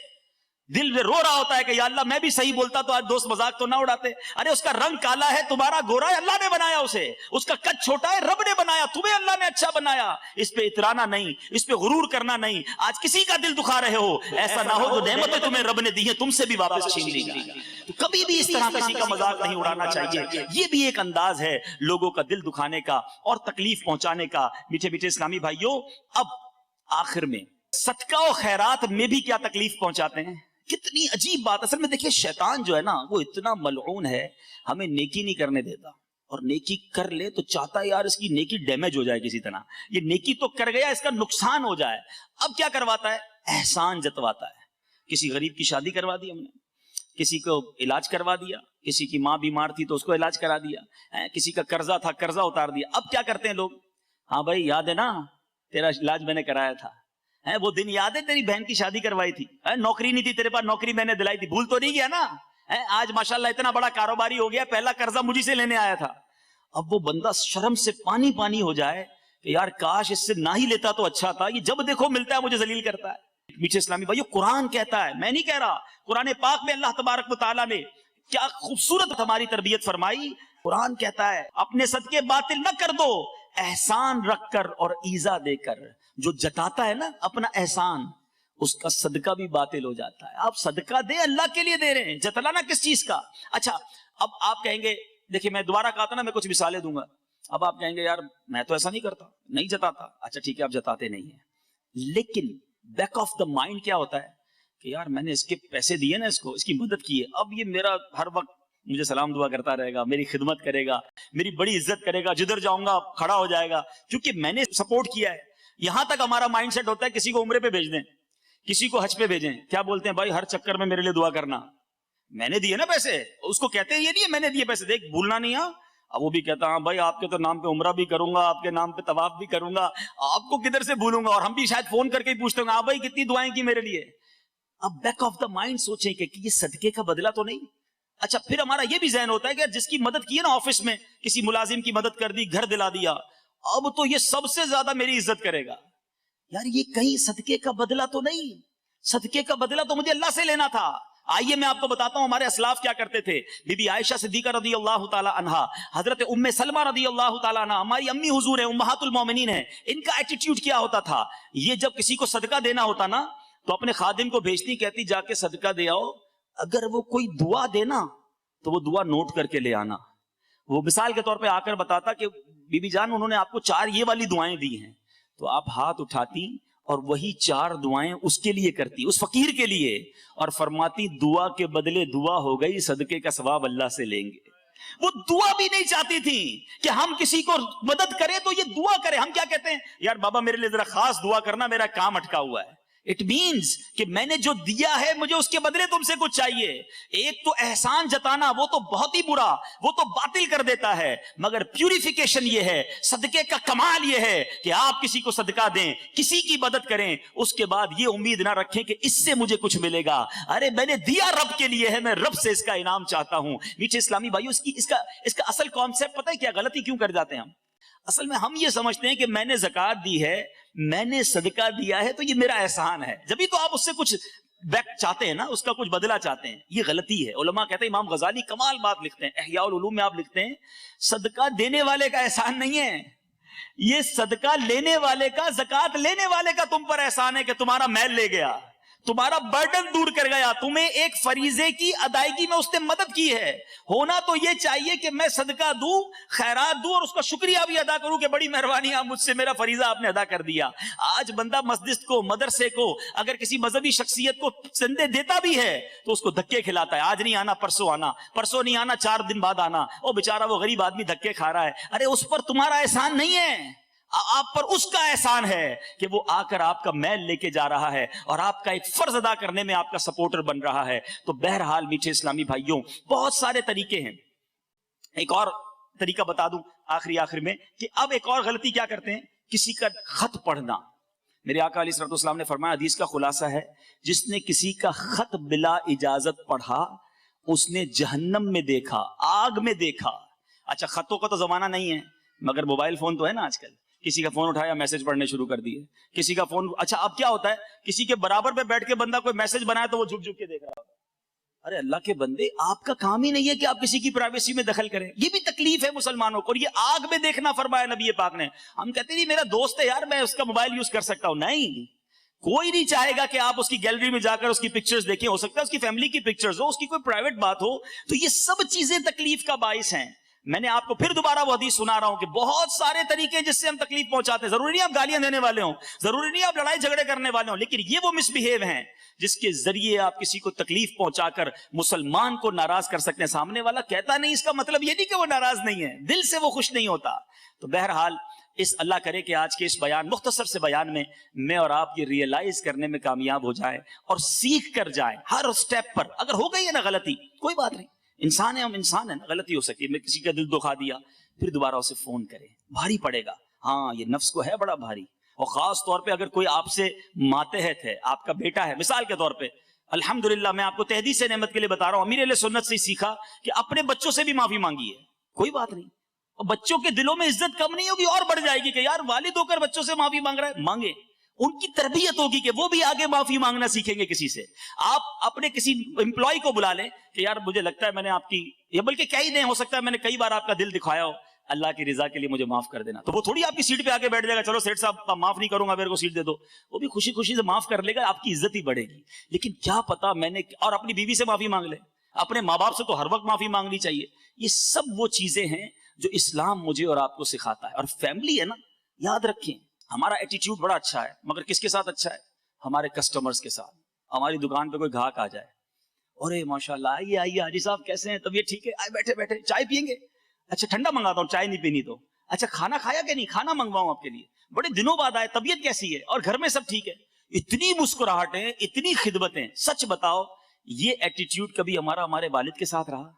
دل میں رو رہا ہوتا ہے کہ یا اللہ میں بھی صحیح بولتا تو آج دوست مذاق تو نہ اڑاتے. ارے اس کا رنگ کالا ہے، تمہارا گورا ہے، اللہ نے بنایا اسے. اس کا قد چھوٹا ہے، رب نے بنایا، تمہیں اللہ نے اچھا بنایا. اس پہ اترانا نہیں، اس پہ غرور کرنا نہیں. آج کسی کا دل دکھا رہے ہو، ایسا نہ ہو جو نعمتیں تمہیں رب نے دی ہیں تم سے بھی واپس چھین لی جائیں. تو کبھی بھی اس طرح کسی کا مذاق نہیں اڑانا چاہیے. یہ بھی ایک انداز ہے لوگوں کا دل دکھانے کا اور تکلیف پہنچانے کا. میٹھے میٹھے اسلامی بھائیوں، اب آخر میں صدقہ و خیرات میں بھی کیا تکلیف پہنچاتے ہیں. کتنی عجیب بات. اصل میں دیکھیے شیطان جو ہے نا وہ اتنا ملعون ہے، ہمیں نیکی نہیں کرنے دیتا، اور نیکی کر لے تو چاہتا ہے یار اس کی نیکی ڈیمیج ہو جائے کسی طرح، یہ نیکی تو کر گیا اس کا نقصان ہو جائے. اب کیا کرواتا ہے؟ احسان جتواتا ہے. کسی غریب کی شادی کروا دی ہم نے، کسی کو علاج کروا دیا، کسی کی ماں بیمار تھی تو اس کو علاج کرا دیا، کسی کا قرضہ تھا قرضہ اتار دیا. اب کیا کرتے ہیں لوگ؟ ہاں بھائی یاد ہے نا تیرا علاج میں نے کرایا تھا، وہ دن یاد ہے تیری بہن کی شادی کروائی تھی، نوکری نہیں تھی تیرے پاس، نوکری میں نے دلائی تھی، بھول تو نہیں گیا نا؟ آج ماشاءاللہ اتنا بڑا کاروباری ہو گیا، پہلا قرضہ مجھے سے لینے آیا تھا. اب وہ بندہ شرم سے پانی پانی ہو جائے کہ یار کاش اس سے نہ ہی لیتا تو اچھا تھا، یہ جب دیکھو ملتا ہے مجھے ذلیل کرتا ہے. میٹھے اسلامی بھائیو، قرآن کہتا ہے، میں نہیں کہہ رہا، قرآن پاک میں اللہ تبارک و تعالیٰ نے کیا خوبصورت ہماری تربیت فرمائی. قرآن کہتا ہے اپنے صدقے باطل نہ کر دو، احسان رکھ کر اور ایزا دے کر. جو جتاتا ہے نا اپنا احسان، اس کا صدقہ بھی باطل ہو جاتا ہے. آپ صدقہ دیں، اللہ کے لیے دے رہے ہیں، جتلانا کس چیز کا. اچھا اب آپ کہیں گے، دیکھیں میں دوبارہ کہا تھا نا میں کچھ مثالیں دوں گا. اب آپ کہیں گے یار میں تو ایسا نہیں کرتا، نہیں جتاتا. اچھا ٹھیک ہے آپ جتاتے نہیں ہیں، لیکن بیک آف دا مائنڈ کیا ہوتا ہے کہ یار میں نے اس کے پیسے دیے نا، اس کی مدد کی ہے، اب یہ میرا ہر وقت مجھے سلام دعا کرتا رہے گا، میری خدمت کرے گا، میری بڑی عزت کرے گا، جدھر جاؤں گا کھڑا ہو جائے گا کیونکہ میں نے سپورٹ کیا ہے. یہاں تک ہمارا مائنڈ سیٹ ہوتا ہے کسی کو عمرے پہ بھیج دیں، کسی کو حج پہ بھیجیں، کیا بولتے ہیں بھائی ہر چکر میں میرے لیے دعا کرنا، میں نے دیے نا پیسے. اس کو کہتے ہیں یہ نہیں ہے میں نے دیے پیسے، دیکھ بھولنا نہیں. اب وہ بھی کہتا ہاں بھائی آپ کے تو نام پہ عمرہ بھی کروں گا، آپ کے نام پہ طواف بھی کروں گا، آپ کو کدھر سے بھولوں گا. اور ہم بھی شاید فون کر کے ہی پوچھتے ہوں گے ہاں بھائی کتنی دعائیں کی میرے لیے. اب بیک آف دا مائنڈ سوچیں کہ یہ صدقے کا بدلہ تو نہیں. اچھا پھر ہمارا یہ بھی ذہن ہوتا ہے کہ جس کی مدد کی ہے نا آفس میں، کسی ملازم کی مدد کر دی، گھر دلا دیا، اب تو یہ سب سے زیادہ میری عزت کرے گا. یار یہ کہیں صدقے کا بدلہ تو نہیں. صدقے کا بدلہ تو مجھے اللہ سے لینا تھا. آئیے میں آپ کو بتاتا ہوں ہمارے اسلاف کیا کرتے تھے. بی بی عائشہ صدیقہ رضی اللہ تعالی عنہا، حضرت ام سلمہ رضی اللہ تعالی عنہا، ہماری امی حضور ہیں، امہات المومنین ہیں. ان کا ایٹیٹیوڈ کیا ہوتا تھا؟ یہ جب کسی کو صدقہ دینا ہوتا نا تو اپنے خادم کو بھیجتی، کہتی جا کے صدقہ دے آؤ، اگر وہ کوئی دعا دینا تو وہ دعا نوٹ کر کے لے آنا. وہ مثال کے طور پہ آ کر بتاتا کہ بی بی جان انہوں نے آپ کو 4 یہ والی دعائیں دی ہیں، تو آپ ہاتھ اٹھاتی اور وہی 4 دعائیں اس کے لیے کرتی، اس فقیر کے لیے، اور فرماتی دعا کے بدلے دعا ہو گئی، صدقے کا ثواب اللہ سے لیں گے. وہ دعا بھی نہیں چاہتی تھی کہ ہم کسی کو مدد کریں تو یہ دعا کریں. ہم کیا کہتے ہیں، یار بابا میرے لیے ذرا خاص دعا کرنا، میرا کام اٹکا ہوا ہے. اٹ مینز کہ میں نے جو دیا ہے مجھے اس کے بدلے تم سے کچھ چاہیے. ایک تو احسان جتانا وہ تو بہت ہی برا، وہ تو باطل کر دیتا ہے، مگر پیوریفیکیشن یہ ہے، صدقے کا کمال یہ ہے کہ آپ کسی کو صدقہ دیں، کسی کی مدد کریں، اس کے بعد یہ امید نہ رکھیں کہ اس سے مجھے کچھ ملے گا. ارے میں نے دیا رب کے لیے ہے، میں رب سے اس کا انعام چاہتا ہوں. میٹھے اسلامی بھائیو، اس کا اصل کانسیپٹ پتہ ہے کیا؟ غلطی کیوں کر جاتے ہیں ہم؟ اصل میں ہم یہ سمجھتے ہیں کہ میں نے زکوٰۃ دی ہے، میں نے صدقہ دیا ہے تو یہ میرا احسان ہے، جبھی تو آپ اس سے کچھ بیک چاہتے ہیں نا، اس کا کچھ بدلہ چاہتے ہیں. یہ غلطی ہے. علماء کہتے ہیں، امام غزالی کمال بات لکھتے ہیں احیاء العلوم میں، آپ لکھتے ہیں صدقہ دینے والے کا احسان نہیں ہے، یہ صدقہ لینے والے کا، زکوٰۃ لینے والے کا تم پر احسان ہے کہ تمہارا میل لے گیا، تمہارا برڈن دور کر گیا, تمہیں ایک فریضے کی ادائیگی میں اس نے مدد کی ہے. ہونا تو یہ چاہیے کہ میں صدقہ دوں, خیرات دوں, اور اس کا شکریہ بھی ادا کروں کہ بڑی مہربانی آپ مجھ سے, میرا فریضہ آپ نے ادا کر دیا. آج بندہ مسجد کو, مدرسے کو, اگر کسی مذہبی شخصیت کو چندے دیتا بھی ہے تو اس کو دھکے کھلاتا ہے, آج نہیں آنا پرسوں آنا, پرسوں نہیں آنا 4 دن بعد آنا. او بیچارہ وہ غریب آدمی دھکے کھا رہا ہے. ارے اس پر تمہارا احسان نہیں ہے, آپ پر اس کا احسان ہے کہ وہ آ کر آپ کا میل لے کے جا رہا ہے اور آپ کا ایک فرض ادا کرنے میں آپ کا سپورٹر بن رہا ہے. تو بہرحال میٹھے اسلامی بھائیوں, بہت سارے طریقے ہیں. ایک اور طریقہ بتا دوں آخر میں, کہ اب ایک اور غلطی کیا کرتے ہیں, کسی کا خط پڑھنا. میرے آقا علیہ الصلوۃ والسلام نے فرمایا, حدیث کا خلاصہ ہے, جس نے کسی کا خط بلا اجازت پڑھا اس نے جہنم میں دیکھا, آگ میں دیکھا. اچھا خطوں کا تو زمانہ نہیں ہے, مگر موبائل فون تو ہے نا آج کل. کسی کا فون اٹھایا میسج پڑھنے شروع کر دیے, کسی کا فون. اچھا اب کیا ہوتا ہے, کسی کے برابر پہ بیٹھ کے بندہ کوئی میسج بنایا تو وہ جھک جھک کے دیکھ رہا ہوتا ہے. ارے اللہ کے بندے, آپ کا کام ہی نہیں ہے کہ آپ کسی کی پرائیویسی میں دخل کریں. یہ بھی تکلیف ہے مسلمانوں کو, اور یہ آگ میں دیکھنا فرمایا نبی پاک نے. ہم کہتے ہیں میرا دوست ہے یار, میں اس کا موبائل یوز کر سکتا ہوں. نہیں, کوئی نہیں چاہے گا کہ آپ اس کی گیلری میں جا کر اس کی پکچرز دیکھیں. ہو سکتا ہے اس کی فیملی کی پکچرز ہو, اس کی کوئی پرائیویٹ بات ہو. تو یہ سب چیزیں تکلیف کا باعث ہیں. میں نے آپ کو پھر دوبارہ وہ حدیث سنا رہا ہوں کہ بہت سارے طریقے جس سے ہم تکلیف پہنچاتے ہیں. ضروری نہیں آپ گالیاں دینے والے ہوں, ضروری نہیں آپ لڑائی جھگڑے کرنے والے ہوں, لیکن یہ وہ مس بہیو ہیں جس کے ذریعے آپ کسی کو تکلیف پہنچا کر مسلمان کو ناراض کر سکتے ہیں. سامنے والا کہتا نہیں, اس کا مطلب یہ نہیں کہ وہ ناراض نہیں ہے, دل سے وہ خوش نہیں ہوتا. تو بہرحال اس اللہ کرے کہ آج کے اس بیان, مختصر سے بیان میں اور آپ یہ ریئلائز کرنے میں کامیاب ہو جائیں اور سیکھ کر جائیں ہر سٹیپ پر. اگر ہو گئی ہے نا غلطی, کوئی بات نہیں, انسان ہے, ہم انسان ہیں نا, غلطی ہو سکتی ہے. میں کسی کا دل دکھا دیا, پھر دوبارہ اسے فون کرے, بھاری پڑے گا. ہاں یہ نفس کو ہے بڑا بھاری, اور خاص طور پہ اگر کوئی آپ سے ماتحت ہے, آپ کا بیٹا ہے مثال کے طور پہ. الحمدللہ میں آپ کو تحدید سے نعمت کے لیے بتا رہا ہوں, امیر اہل سنت سے سیکھا کہ اپنے بچوں سے بھی معافی مانگی ہے, کوئی بات نہیں. اور بچوں کے دلوں میں عزت کم نہیں ہوگی, اور بڑھ جائے گی کہ یار والد ہو کر بچوں سے معافی مانگ رہا ہے, مانگے. ان کی تربیت ہوگی کہ وہ بھی آگے معافی مانگنا سیکھیں گے کسی سے. آپ اپنے کسی امپلائی کو بلا لیں کہ یار مجھے لگتا ہے میں نے آپ کی, یا بلکہ کہہ ہی دیں, ہو سکتا ہے میں نے کئی بار آپ کا دل دکھایا ہو, اللہ کی رضا کے لیے مجھے معاف کر دینا. تو وہ تھوڑی آپ کی سیٹ پہ آ کے بیٹھ جائے گا, چلو سیٹ صاحب معاف نہیں کروں گا, میرے کو سیٹ دے دو. وہ بھی خوشی خوشی سے معاف کر لے گا, آپ کی عزت ہی بڑھے گی. لیکن کیا پتا میں نے, اور اپنی بیوی سے معافی مانگ لے, اپنے ماں باپ سے تو ہر وقت معافی مانگنی چاہیے. یہ سب وہ چیزیں ہیں جو اسلام مجھے اور آپ کو سکھاتا ہے. اور فیملی ہے نا, یاد رکھیں ہمارا ایٹیٹیوڈ بڑا اچھا ہے, مگر کس کے ساتھ اچھا ہے, ہمارے کسٹمرز کے ساتھ. ہماری دکان پہ کوئی گاہک آ جائے, ارے ماشاءاللہ آئیے آئیے حاجی صاحب کیسے ہیں, طبیعت ٹھیک ہے, آئے بیٹھے بیٹھے چائے پیئیں گے, اچھا ٹھنڈا منگاتا ہوں, چائے نہیں پینی تو, اچھا کھانا کھایا کہ نہیں, کھانا منگواؤں آپ کے لیے, بڑے دنوں بعد آئے, طبیعت کیسی ہے, اور گھر میں سب ٹھیک ہے. اتنی مسکراہٹیں, اتنی خدمتیں. سچ بتاؤ یہ ایٹیٹیوڈ کبھی ہمارا ہمارے والد کے ساتھ رہا؟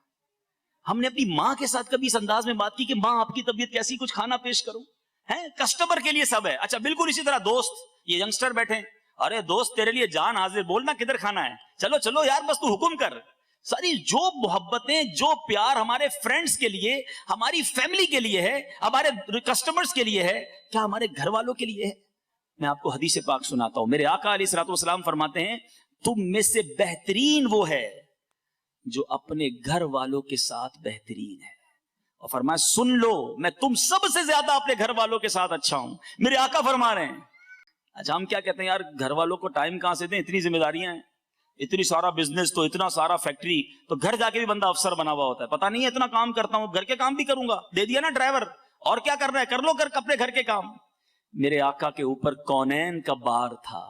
ہم نے اپنی ماں کے ساتھ کبھی اس انداز میں بات کی کہ ماں آپ کی طبیعت کیسی, کچھ کھانا پیش کروں؟ ہے کسٹمر کے لیے سب ہے. اچھا بالکل اسی طرح دوست, یہ ینگسٹر بیٹھے, ارے دوست تیرے لیے جان حاضر, بولنا کدھر کھانا ہے, چلو چلو یار بس تو حکم کر. ساری جو محبتیں, جو پیار ہمارے فرینڈز کے لیے, ہماری فیملی کے لیے ہے, ہمارے کسٹمرز کے لیے ہے, کیا ہمارے گھر والوں کے لیے ہے؟ میں آپ کو حدیث پاک سناتا ہوں. میرے آقا علیہ الصلوۃ والسلام فرماتے ہیں, تم میں سے بہترین وہ ہے جو اپنے گھر والوں کے ساتھ بہترین ہے. اور فرمایا سن لو, میں تم سب سے زیادہ اپنے گھر والوں کے ساتھ اچھا ہوں. میرے آقا فرما رہے ہیں. اچھا ہم کیا کہتے ہیں, یار گھر والوں کو ٹائم کہاں سے دیں, اتنی ذمہ داریاں ہیں, اتنی سارا بزنس, تو اتنا سارا فیکٹری, تو گھر جا کے بھی بندہ افسر بنا ہوا ہوتا ہے, پتا نہیں ہے اتنا کام کرتا ہوں, گھر کے کام بھی کروں گا, دے دیا نا ڈرائیور, اور کیا کرنا ہے, کر لو اپنے گھر کے کام. میرے آقا کے اوپر کونین کا بار تھا.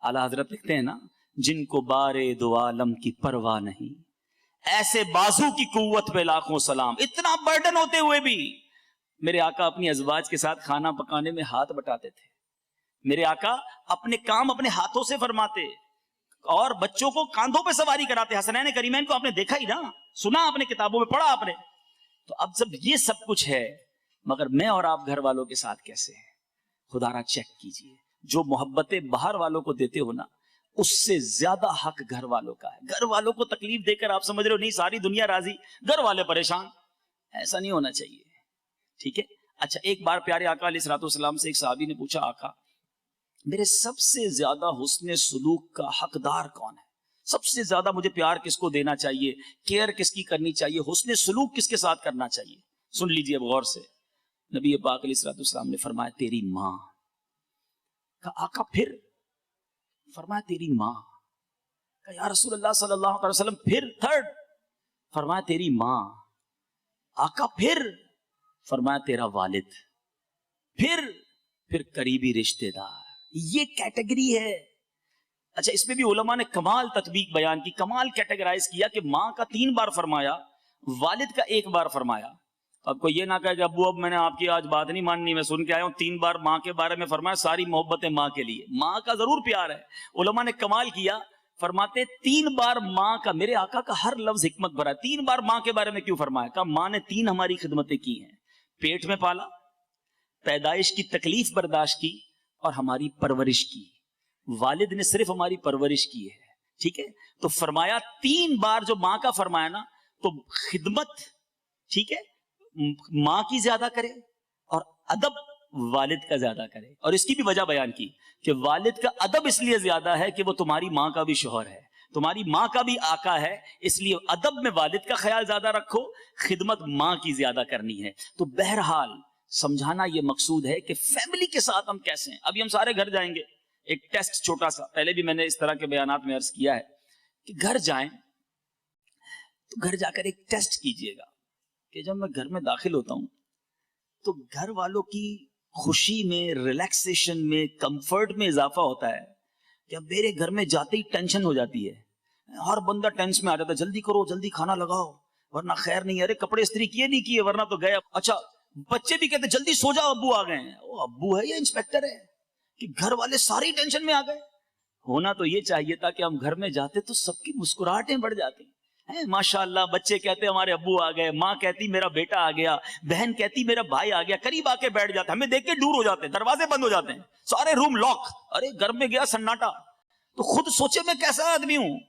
اعلیٰ حضرت لکھتے ہیں نا, جن کو بارے دو عالم کی پرواہ نہیں, ایسے بازو کی قوت پہ لاکھوں سلام. اتنا برڈن ہوتے ہوئے بھی میرے آقا اپنی ازواج کے ساتھ کھانا پکانے میں ہاتھ بٹاتے تھے. میرے آقا اپنے کام اپنے ہاتھوں سے فرماتے, اور بچوں کو کاندھوں پہ سواری کراتے. حسنین کریمین کو آپ نے دیکھا ہی نا, سنا آپ نے, کتابوں میں پڑھا آپ نے. تو اب جب یہ سب کچھ ہے, مگر میں اور آپ گھر والوں کے ساتھ کیسے ہیں؟ خدا را چیک کیجئے. جو محبتیں باہر والوں کو دیتے ہو نا, اس سے زیادہ حق گھر والوں کا ہے. گھر والوں کو تکلیف دے کر آپ سمجھ رہے ہو نہیں ساری دنیا راضی, گھر والے پریشان, ایسا نہیں ہونا چاہیے. ٹھیک ہے. اچھا ایک بار پیارے آقا علیہ الصلوۃ والسلام سے ایک صحابی نے پوچھا, آقا میرے سب سے زیادہ حسن سلوک کا حقدار کون ہے, سب سے زیادہ مجھے پیار کس کو دینا چاہیے, کیئر کس کی کرنی چاہیے, حسن سلوک کس کے ساتھ کرنا چاہیے؟ سن لیجئے اب غور سے. نبی پاک علیہ الصلوۃ والسلام نے فرمایا تیری ماں. کہا آقا پھر؟ فرمایا تیری ماں. کہا یا رسول اللہ صلی اللہ علیہ وسلم پھر تھرڈ؟ فرمایا تیری ماں. آقا پھر؟ فرمایا تیرا والد. پھر قریبی رشتہ دار. یہ کیٹیگری ہے. اچھا اس میں بھی علماء نے کمال تطبیق بیان کی, کمال کیٹیگرائز کیا کہ ماں کا 3 بار فرمایا, والد کا 1 بار فرمایا. اب کوئی یہ نہ کہے کہ ابو اب میں نے آپ کی آج بات نہیں ماننی, میں سن کے آیا ہوں 3 بار ماں کے بارے میں فرمایا, ساری محبتیں ماں کے لیے. ماں کا ضرور پیار ہے. علماء نے کمال کیا, فرماتے 3 بار ماں کا, میرے آقا کا ہر لفظ حکمت بھرا. 3 بار ماں کے بارے میں کیوں فرمایا؟ کہا ماں نے 3 ہماری خدمتیں کی ہیں. پیٹ میں پالا, پیدائش کی تکلیف برداشت کی, اور ہماری پرورش کی. والد نے صرف ہماری پرورش کی ہے. ٹھیک ہے, تو فرمایا 3 بار جو ماں کا فرمایا نا, تو خدمت ٹھیک ہے ماں کی زیادہ کرے, اور ادب والد کا زیادہ کرے. اور اس کی بھی وجہ بیان کی کہ والد کا ادب اس لیے زیادہ ہے کہ وہ تمہاری ماں کا بھی شوہر ہے, تمہاری ماں کا بھی آقا ہے, اس لیے ادب میں والد کا خیال زیادہ رکھو, خدمت ماں کی زیادہ کرنی ہے. تو بہرحال سمجھانا یہ مقصود ہے کہ فیملی کے ساتھ ہم کیسے ہیں. ابھی ہم سارے گھر جائیں گے, ایک ٹیسٹ چھوٹا سا, پہلے بھی میں نے اس طرح کے بیانات میں عرض کیا ہے کہ گھر جائیں تو گھر جا کر ایک ٹیسٹ کیجئے گا کہ جب میں گھر میں داخل ہوتا ہوں تو گھر والوں کی خوشی میں, ریلیکسیشن میں, کمفرٹ میں اضافہ ہوتا ہے. کہ اب میرے گھر میں جاتے ہی ٹینشن ہو جاتی ہے, ہر بندہ ٹینس میں آ جاتا ہے, جلدی کرو جلدی کھانا لگاؤ ورنہ خیر نہیں, ارے کپڑے استری کیے نہیں کیے ورنہ تو گئے. اچھا بچے بھی کہتے جلدی سو جاؤ ابو آ گئے ہیں. وہ ابو ہے یا انسپیکٹر ہے کہ گھر والے ساری ٹینشن میں آ گئے؟ ہونا تو یہ چاہیے تھا کہ ہم گھر میں جاتے تو سب کی مسکراہٹیں بڑھ جاتی. ماشاء اللہ بچے کہتے ہمارے ابو آ گئے, ماں کہتی میرا بیٹا آ گیا, بہن کہتی میرا بھائی آ گیا, قریب آ کے بیٹھ جاتے, ہمیں دیکھ کے دور ہو جاتے ہیں, دروازے بند ہو جاتے ہیں, سارے روم لاک. ارے گھر میں گیا سناٹا. تو خود سوچے میں کیسا آدمی ہوں.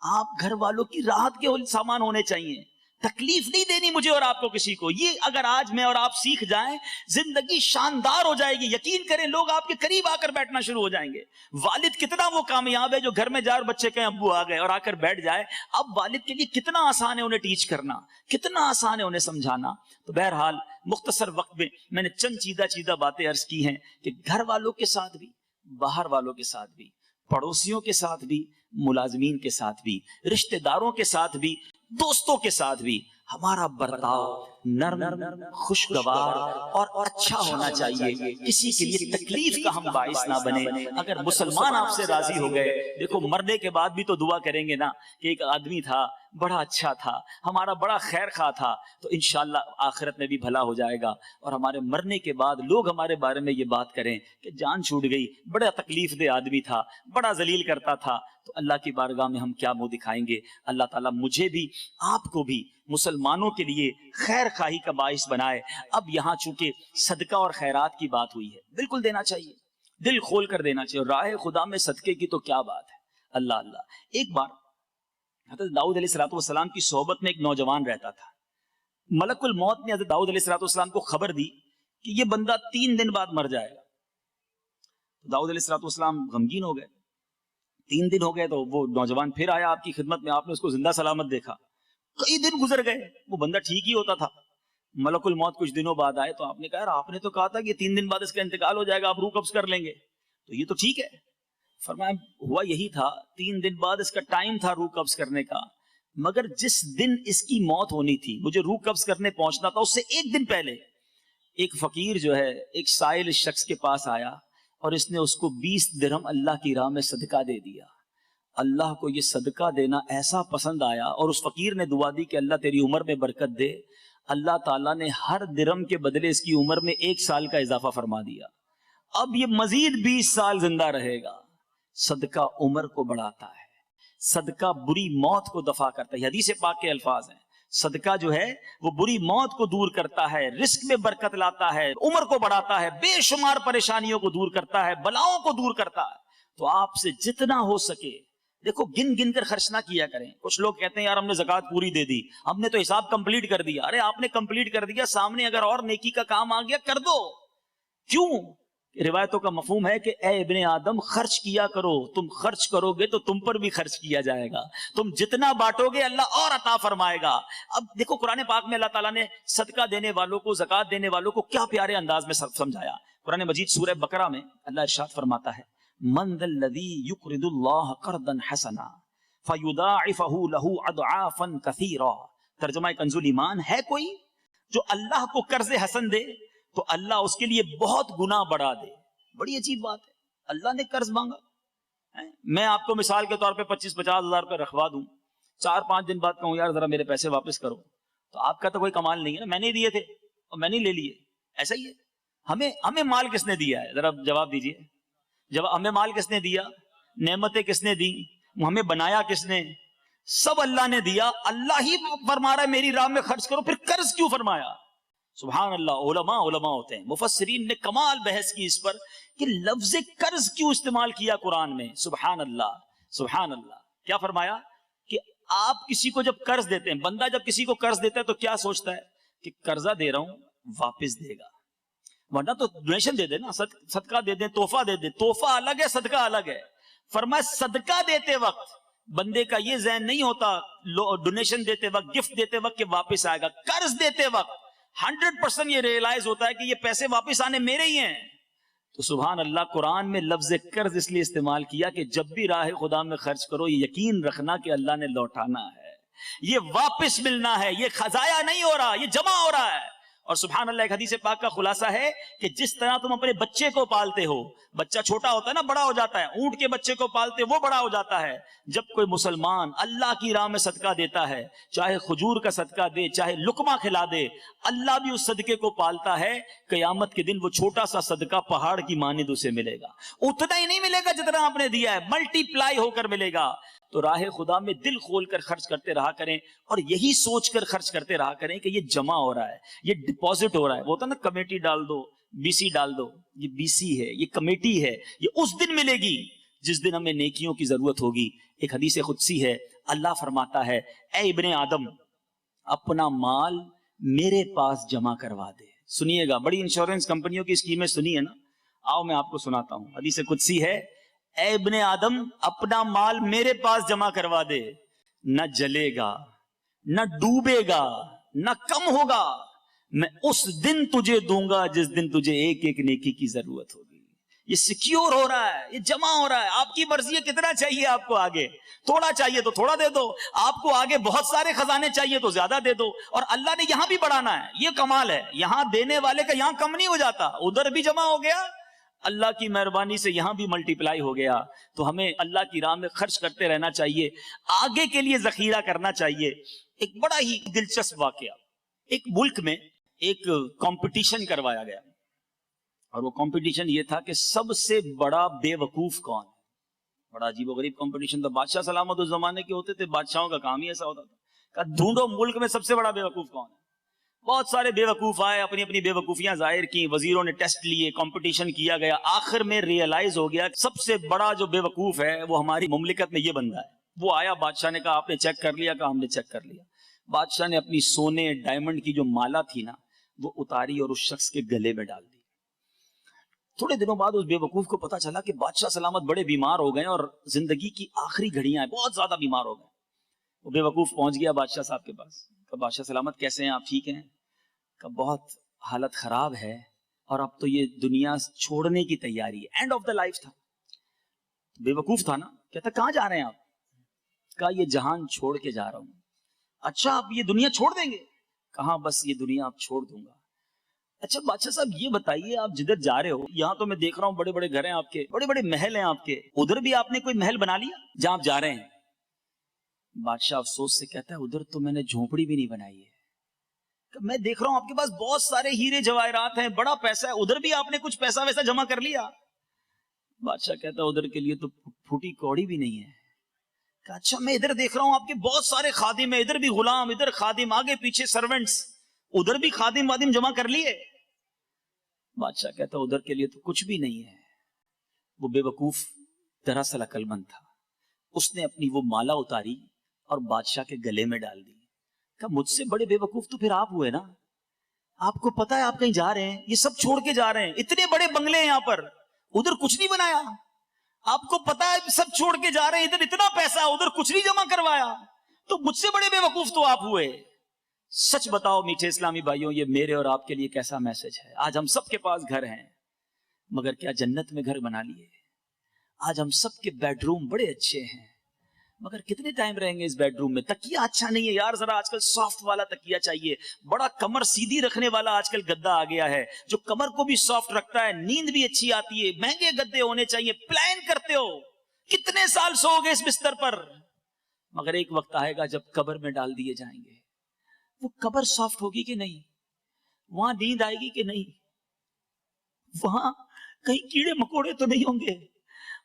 آپ گھر والوں کی راحت کے سامان ہونے چاہیے, تکلیف نہیں دینی مجھے اور آپ کو کسی کو. یہ اگر آج میں اور آپ سیکھ جائیں زندگی شاندار ہو جائے گی. یقین کریں لوگ آپ کے قریب آ کر بیٹھنا شروع ہو جائیں گے. والد کتنا وہ کامیاب ہے جو گھر میں جائے اور بچے کہیں ابو آ گئے اور آ کر بیٹھ جائے. اب والد کے لیے کتنا آسان ہے انہیں ٹیچ کرنا, کتنا آسان ہے انہیں سمجھانا. تو بہرحال مختصر وقت میں نے چند چیدہ باتیں عرض کی ہیں کہ گھر والوں کے ساتھ بھی, باہر والوں کے ساتھ بھی, پڑوسیوں کے ساتھ بھی, ملازمین کے ساتھ بھی, رشتہ داروں کے ساتھ بھی, دوستوں کے ساتھ بھی ہمارا برتاؤ نرم, خوشگوار اور اچھا ہونا چاہیے. کسی کے لیے تکلیف کا ہم باعث نہ بنے. اگر مسلمان آپ سے راضی ہو گئے, دیکھو مرنے کے بعد بھی تو دعا کریں گے نا کہ ایک آدمی تھا بڑا اچھا تھا, ہمارا بڑا خیر خواہ تھا, تو انشاءاللہ آخرت میں بھی بھلا ہو جائے گا. اور ہمارے مرنے کے بعد لوگ ہمارے بارے میں یہ بات کریں کہ جان چھوٹ گئی, بڑا تکلیف دہ آدمی تھا, بڑا ذلیل کرتا تھا, تو اللہ کی بارگاہ میں ہم کیا منہ دکھائیں گے. اللہ تعالیٰ مجھے بھی آپ کو بھی مسلمانوں کے لیے خیر خواہی کا باعث بنائے. اب یہاں چونکہ صدقہ اور خیرات کی بات ہوئی ہے, بالکل دینا چاہیے, دل کھول کر دینا چاہیے. راہ خدا میں صدقے کی تو کیا بات ہے. اللہ اللہ. ایک بار حضرت داؤد علیہ السلام کی صحبت میں ایک نوجوان رہتا تھا. ملک الموت نے حضرت داؤد علیہ السلام کو خبر دی کہ یہ بندہ 3 دن بعد مر جائے گا. داؤد علیہ السلام غمگین ہو گئے. 3 دن ہو گئے تو وہ نوجوان پھر آیا آپ کی خدمت میں, آپ نے اس کو زندہ سلامت دیکھا. کئی دن گزر گئے, وہ بندہ ٹھیک ہی ہوتا تھا. ملک الموت کچھ دنوں بعد آئے تو آپ نے کہا یار آپ نے تو کہا تھا کہ 3 دن بعد اس کا انتقال ہو جائے گا, آپ روح قبض کر لیں گے, تو یہ تو ٹھیک ہے. فرمایا ہوا یہی تھا, 3 دن بعد اس کا ٹائم تھا روح قبض کرنے کا, مگر جس دن اس کی موت ہونی تھی, مجھے روح قبض کرنے پہنچنا تھا, اس سے 1 دن پہلے ایک فقیر جو ہے ایک سائل شخص کے پاس آیا اور اس نے اس کو 20 درہم اللہ کی راہ میں صدقہ دے دیا. اللہ کو یہ صدقہ دینا ایسا پسند آیا اور اس فقیر نے دعا دی کہ اللہ تیری عمر میں برکت دے. اللہ تعالیٰ نے ہر درہم کے بدلے اس کی عمر میں 1 سال کا اضافہ فرما دیا. اب یہ مزید 20 سال زندہ رہے گا. صدقہ عمر کو بڑھاتا ہے, صدقہ بری موت کو دفع کرتا ہے. حدیث پاک کے الفاظ ہیں, صدقہ جو ہے وہ بری موت کو دور کرتا ہے, رزق میں برکت لاتا ہے, عمر کو بڑھاتا ہے, بے شمار پریشانیوں کو دور کرتا ہے, بلاؤں کو دور کرتا ہے. تو آپ سے جتنا ہو سکے دیکھو گن گن کر خرچ نہ کیا کریں. کچھ لوگ کہتے ہیں یار ہم نے زکوٰۃ پوری دے دی, ہم نے تو حساب کمپلیٹ کر دیا. ارے آپ نے کمپلیٹ کر دیا, سامنے اگر اور نیکی کا کام آ گیا کر دو. کیوں؟ روایتوں کا مفہوم ہے کہ اے ابن آدم خرچ کیا کرو, تم خرچ کرو گے تو تم پر بھی خرچ کیا جائے گا, تم جتنا بانٹو گے اللہ اور عطا فرمائے گا. اب دیکھو قرآن پاک میں اللہ تعالیٰ نے صدقہ دینے والوں کو, زکوٰۃ دینے والوں کو کیا پیارے انداز میں سمجھایا. قرآن مجید سورہ بقرہ میں اللہ ارشاد فرماتا ہے من ذا الذی یقرض اللہ قرضا حسنا فَيُضَاعِفَهُ لَهُ أَضْعَافًا كَثِيرًا. ترجمہ کنزُ الایمان ہے کوئی جو اللہ کو قرض حسن دے تو اللہ اس کے لیے بہت گنا بڑھا دے. بڑی عجیب بات ہے. اللہ نے قرض مانگا. میں آپ کو مثال کے طور پہ 25-50 ہزار روپے رکھوا دوں, 4-5 دن بعد کہوں یار ذرا میرے پیسے واپس کرو, تو آپ کا تو کوئی کمال نہیں ہے نا, میں نے دیے تھے اور میں نے لے لیے. ایسا ہی ہے. ہمیں مال کس نے دیا ہے؟ ذرا جواب دیجئے. ہمیں مال کس نے دیا؟ نعمتیں کس نے دی؟ ہمیں بنایا کس نے؟ سب اللہ نے دیا. اللہ ہی فرما رہا ہے میری راہ میں خرچ کرو, پھر قرض کیوں فرمایا؟ سبحان اللہ. علماء ہوتے ہیں, مفسرین نے کمال بحث کی اس پر کہ لفظ قرض کیوں استعمال کیا قرآن میں. سبحان اللہ, سبحان اللہ. کیا فرمایا کہ آپ کسی کو جب قرض دیتے ہیں, بندہ جب کسی کو قرض دیتا ہے تو کیا سوچتا ہے کہ قرضہ دے رہا ہوں واپس دے گا, ورنہ تو ڈونیشن دے دے نا, صدقہ دے دیں, تحفہ دے دیں. تحفہ الگ ہے, صدقہ الگ ہے. فرمایا صدقہ دیتے وقت بندے کا یہ ذہن نہیں ہوتا, ڈونیشن دیتے وقت, گفٹ دیتے وقت کہ واپس آئے گا. قرض دیتے وقت 100% یہ ریئلائز ہوتا ہے کہ یہ پیسے واپس آنے میرے ہی ہیں. تو سبحان اللہ, قرآن میں لفظ قرض اس لیے استعمال کیا کہ جب بھی راہ خدا میں خرچ کرو یہ یقین رکھنا کہ اللہ نے لوٹانا ہے, یہ واپس ملنا ہے, یہ ضائع نہیں ہو رہا, یہ جمع ہو رہا ہے. اور سبحان اللہ ایک حدیث پاک کا خلاصہ ہے کہ جس طرح تم اپنے بچے کو پالتے ہو, بچہ چھوٹا ہوتا ہے نا, بڑا ہو جاتا ہے, اونٹ کے بچے کو پالتے وہ بڑا ہو جاتا ہے. جب کوئی مسلمان اللہ کی راہ میں صدقہ دیتا ہے, چاہے کھجور کا صدقہ دے, چاہے لقمہ کھلا دے, اللہ بھی اس صدقے کو پالتا ہے. قیامت کے دن وہ چھوٹا سا صدقہ پہاڑ کی مانند اسے ملے گا. اتنا ہی نہیں ملے گا جتنا آپ نے دیا ہے, ملٹی پلائی ہو کر ملے گا. تو راہ خدا میں دل کھول کر خرچ کرتے رہا کریں, اور یہی سوچ کر خرچ کرتے رہا کریں کہ یہ جمع ہو رہا ہے, یہ ڈپازٹ ہو رہا ہے. وہ ہوتا نا کمیٹی ڈال دو, بی سی ڈال دو, یہ بی سی ہے, یہ کمیٹی ہے, یہ اس دن ملے گی جس دن ہمیں نیکیوں کی ضرورت ہوگی. ایک حدیث قدسی ہے, اللہ فرماتا ہے اے ابن آدم اپنا مال میرے پاس جمع کروا دے. سنیے گا, بڑی انشورنس کمپنیوں کی اسکیمیں سنی ہے نا, آؤ میں آپ کو سناتا ہوں. حدیث قدسی ہے اے ابن آدم اپنا مال میرے پاس جمع کروا دے, نہ جلے گا, نہ ڈوبے گا, نہ کم ہوگا. میں اس دن تجھے دوں گا جس دن تجھے ایک ایک نیکی کی ضرورت ہوگی. یہ سیکیور ہو رہا ہے, یہ جمع ہو رہا ہے. آپ کی مرضی ہے کتنا چاہیے آپ کو, آگے تھوڑا چاہیے تو تھوڑا دے دو, آپ کو آگے بہت سارے خزانے چاہیے تو زیادہ دے دو. اور اللہ نے یہاں بھی بڑھانا ہے, یہ کمال ہے. یہاں دینے والے کا یہاں کم نہیں ہو جاتا, ادھر بھی جمع ہو گیا, اللہ کی مہربانی سے یہاں بھی ملٹی پلائی ہو گیا. تو ہمیں اللہ کی راہ میں خرچ کرتے رہنا چاہیے, آگے کے لیے ذخیرہ کرنا چاہیے. ایک بڑا ہی دلچسپ واقعہ, ایک ملک میں ایک کمپٹیشن کروایا گیا, اور وہ کمپٹیشن یہ تھا کہ سب سے بڑا بے وقوف کون ہے. بڑا عجیب و غریب کمپٹیشن تھا. بادشاہ سلامت اس زمانے کے ہوتے تھے, بادشاہوں کا کام ہی ایسا ہوتا تھا کہ ڈھونڈو ملک میں سب سے بڑا بے وقوف کون ہے. بہت سارے بے وقوف آئے, اپنی اپنی بے وقوفیاں ظاہر کی, وزیروں نے ٹیسٹ لیے, کمپٹیشن کیا گیا. آخر میں ریئلائز ہو گیا سب سے بڑا جو بے وقوف ہے وہ ہماری مملکت میں یہ بندہ ہے. وہ آیا, بادشاہ نے کہا آپ نے چیک کر لیا؟ کہا ہم نے چیک کر لیا. بادشاہ نے اپنی سونے ڈائمنڈ کی جو مالا تھی نا وہ اتاری اور اس شخص کے گلے میں ڈال دی. تھوڑے دنوں بعد اس بے وقوف کو پتا چلا کہ بادشاہ سلامت بڑے بیمار ہو گئے اور زندگی کی آخری گھڑیاں ہیں, بہت زیادہ بیمار ہو گئے. وہ بے وقوف پہنچ گیا بادشاہ صاحب کے پاس. کہ بادشاہ سلامت کیسے ہیں آپ, ٹھیک ہیں؟ کہ بہت حالت خراب ہے اور اب تو یہ دنیا چھوڑنے کی تیاری ہے, اینڈ آف دا لائف تھا. بے وقوف تھا نا, کہتا کہاں جا رہے ہیں آپ؟ کہا یہ جہان چھوڑ کے جا رہا ہوں. اچھا آپ یہ دنیا چھوڑ دیں گے؟ کہاں بس یہ دنیا آپ چھوڑ دوں گا. اچھا بادشاہ صاحب یہ بتائیے آپ جدھر جا رہے ہو, یہاں تو میں دیکھ رہا ہوں بڑے بڑے گھر ہیں آپ کے, بڑے بڑے محل ہیں آپ کے, ادھر بھی آپ نے کوئی محل بنا لیا جہاں آپ جا رہے ہیں؟ بادشاہ افسوس سے کہتا ہے ادھر تو میں نے جھونپڑی بھی نہیں بنائی ہے. میں دیکھ رہا ہوں آپ کے پاس بہت سارے ہیرے جواہرات ہیں, بڑا پیسہ ہے, ادھر بھی آپ نے کچھ پیسہ ویسا جمع کر لیا؟ بادشاہ کہتا ہے ادھر کے لیے تو پھوٹی کوڑی بھی نہیں ہے. کہ اچھا میں ادھر دیکھ رہا ہوں آپ کے بہت سارے خادم ہیں, ادھر بھی غلام, ادھر خادم, آگے پیچھے سرونٹس, ادھر بھی خادم وادم جمع کر لیے؟ بادشاہ کہتا ہے ادھر کے لیے تو کچھ بھی نہیں ہے. وہ بے وقوف دراصل عقل مند تھا, اس نے اپنی وہ مالا اتاری اور بادشاہ کے گلے میں ڈال دی. کہ مجھ سے بڑے بے وقوف تو پھر آپ ہوئے نا, آپ کو پتا ہے آپ کہیں جا رہے ہیں, یہ سب چھوڑ کے جا رہے ہیں, اتنے بڑے بنگلے ہیں یہاں پر, ادھر کچھ نہیں بنایا. آپ کو پتا ہے سب چھوڑ کے جا رہے ہیں, ادھر اتنا پیسہ, ادھر کچھ نہیں جمع کروایا, تو مجھ سے بڑے بے وقوف تو آپ ہوئے. سچ بتاؤ میٹھے اسلامی بھائیوں, یہ میرے اور آپ کے لیے کیسا میسج ہے؟ آج ہم سب کے پاس گھر ہیں, مگر کیا جنت میں گھر بنا لیے؟ آج ہم سب کے بیڈ روم بڑے اچھے ہیں, مگر کتنے ٹائم رہیں گے اس بیڈ روم میں؟ تکیہ اچھا نہیں ہے یار، ذرا آج کل سافٹ والا تکیہ چاہیے، بڑا کمر سیدھی رکھنے والا آج کل گدا آ گیا ہے جو کمر کو بھی سافٹ رکھتا ہے، نیند بھی اچھی آتی ہے، مہنگے گدے ہونے چاہیے، پلان کرتے ہو کتنے سال سو گے اس بستر پر، مگر ایک وقت آئے گا جب قبر میں ڈال دیے جائیں گے، وہ قبر سافٹ ہوگی کہ نہیں؟ وہاں نیند آئے گی کہ نہیں؟ وہاں کہیں کیڑے مکوڑے تو نہیں ہوں گے؟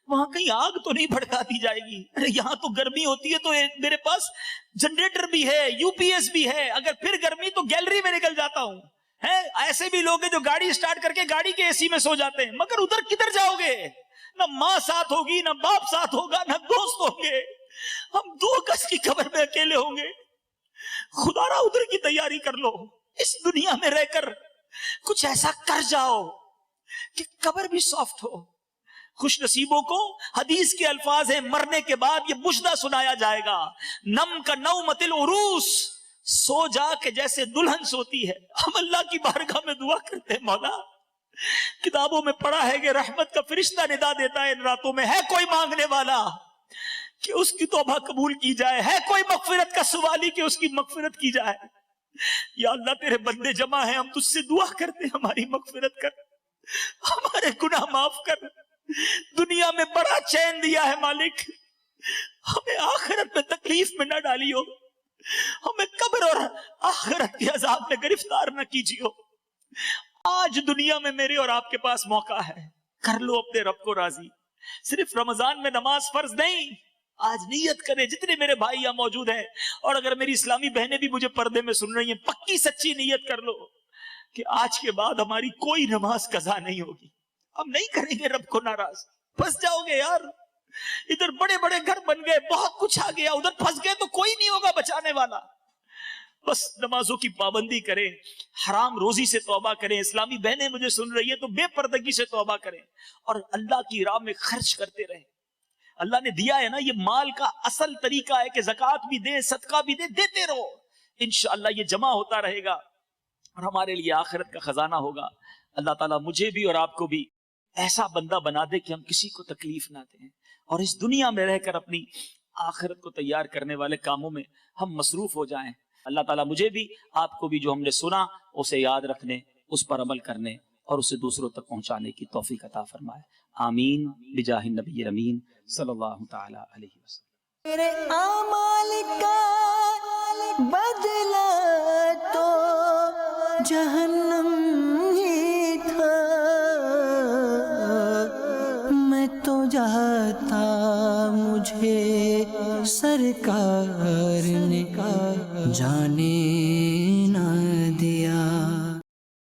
وہاں کہیں آگ تو نہیں بھڑکا دی جائے گی؟ ارے یہاں تو گرمی ہوتی ہے تو میرے پاس جنریٹر بھی ہے، یو پی ایس بھی ہے، اگر پھر گرمی تو گیلری میں نکل جاتا ہوں۔ ایسے بھی لوگ ہیں جو گاڑی سٹارٹ کر کے گاڑی کے اے سی میں سو جاتے ہیں، مگر ادھر کدھر جاؤ گے؟ نہ ماں ساتھ ہوگی، نہ باپ ساتھ ہوگا، نہ دوست ہوں گے، ہم 2 گز کی قبر میں اکیلے ہوں گے۔ خدا را ادھر کی تیاری کر لو، اس دنیا میں رہ کر کچھ ایسا کر جاؤ کہ قبر بھی سافٹ ہو۔ خوش نصیبوں کو حدیث کے الفاظ ہیں، مرنے کے بعد یہ مجدہ سنایا جائے گا، نم کا نومت العروس، سو جا کے جیسے دلہن سوتی ہے۔ ہم اللہ کی بارگاہ میں دعا کرتے ہیں، مولا کتابوں میں پڑھا ہے کہ رحمت کا فرشتہ ندا دیتا ہے ان راتوں میں، ہے کوئی مانگنے والا کہ اس کی توبہ قبول کی جائے، ہے کوئی مغفرت کا سوالی کہ اس کی مغفرت کی جائے۔ یا اللہ تیرے بندے جمع ہیں، ہم تجھ سے دعا کرتے ہیں ہماری مغفرت کر، ہمارے گناہ معاف کر، دنیا میں بڑا چین دیا ہے مالک، ہمیں آخرت میں تکلیف میں نہ ڈالیو، ہمیں قبر اور آخرت کے عذاب میں گرفتار نہ کیجیو۔ آج دنیا میں میرے اور آپ کے پاس موقع ہے، کر لو اپنے رب کو راضی۔ صرف رمضان میں نماز فرض نہیں، آج نیت کرے جتنے میرے بھائی یہاں موجود ہیں، اور اگر میری اسلامی بہنیں بھی مجھے پردے میں سن رہی ہیں، پکی سچی نیت کر لو کہ آج کے بعد ہماری کوئی نماز قضا نہیں ہوگی، ہم نہیں کریں گے رب کو ناراض۔ پھنس جاؤ گے یار، ادھر بڑے بڑے گھر بن گئے، بہت کچھ آ گیا، ادھر پھنس گئے تو کوئی نہیں ہوگا بچانے والا۔ بس نمازوں کی پابندی کریں، حرام روزی سے توبہ کریں، اسلامی بہنیں مجھے سن رہی ہیں تو بے پردگی سے توبہ کریں، اور اللہ کی راہ میں خرچ کرتے رہیں۔ اللہ نے دیا ہے نا، یہ مال کا اصل طریقہ ہے کہ زکوٰۃ بھی دے، صدقہ بھی دے، دیتے رہو، انشاءاللہ یہ جمع ہوتا رہے گا اور ہمارے لیے آخرت کا خزانہ ہوگا۔ اللہ تعالیٰ مجھے بھی اور آپ کو بھی ایسا بندہ بنا دے کہ ہم کسی کو تکلیف نہ دیں، اور اس دنیا میں رہ کر اپنی آخرت کو تیار کرنے والے کاموں میں ہم مصروف ہو جائیں۔ اللہ تعالیٰ مجھے بھی آپ کو بھی جو ہم نے سنا اسے یاد رکھنے، اس پر عمل کرنے اور اسے دوسروں تک پہنچانے کی توفیق عطا فرمائے، آمین بجاہ النبی الامین صلی اللہ تعالی علیہ وسلم۔ میرے اعمال کا بدلہ تو جہنم ہی تھا، میں تو جاتا مجھے سرکار نے جانے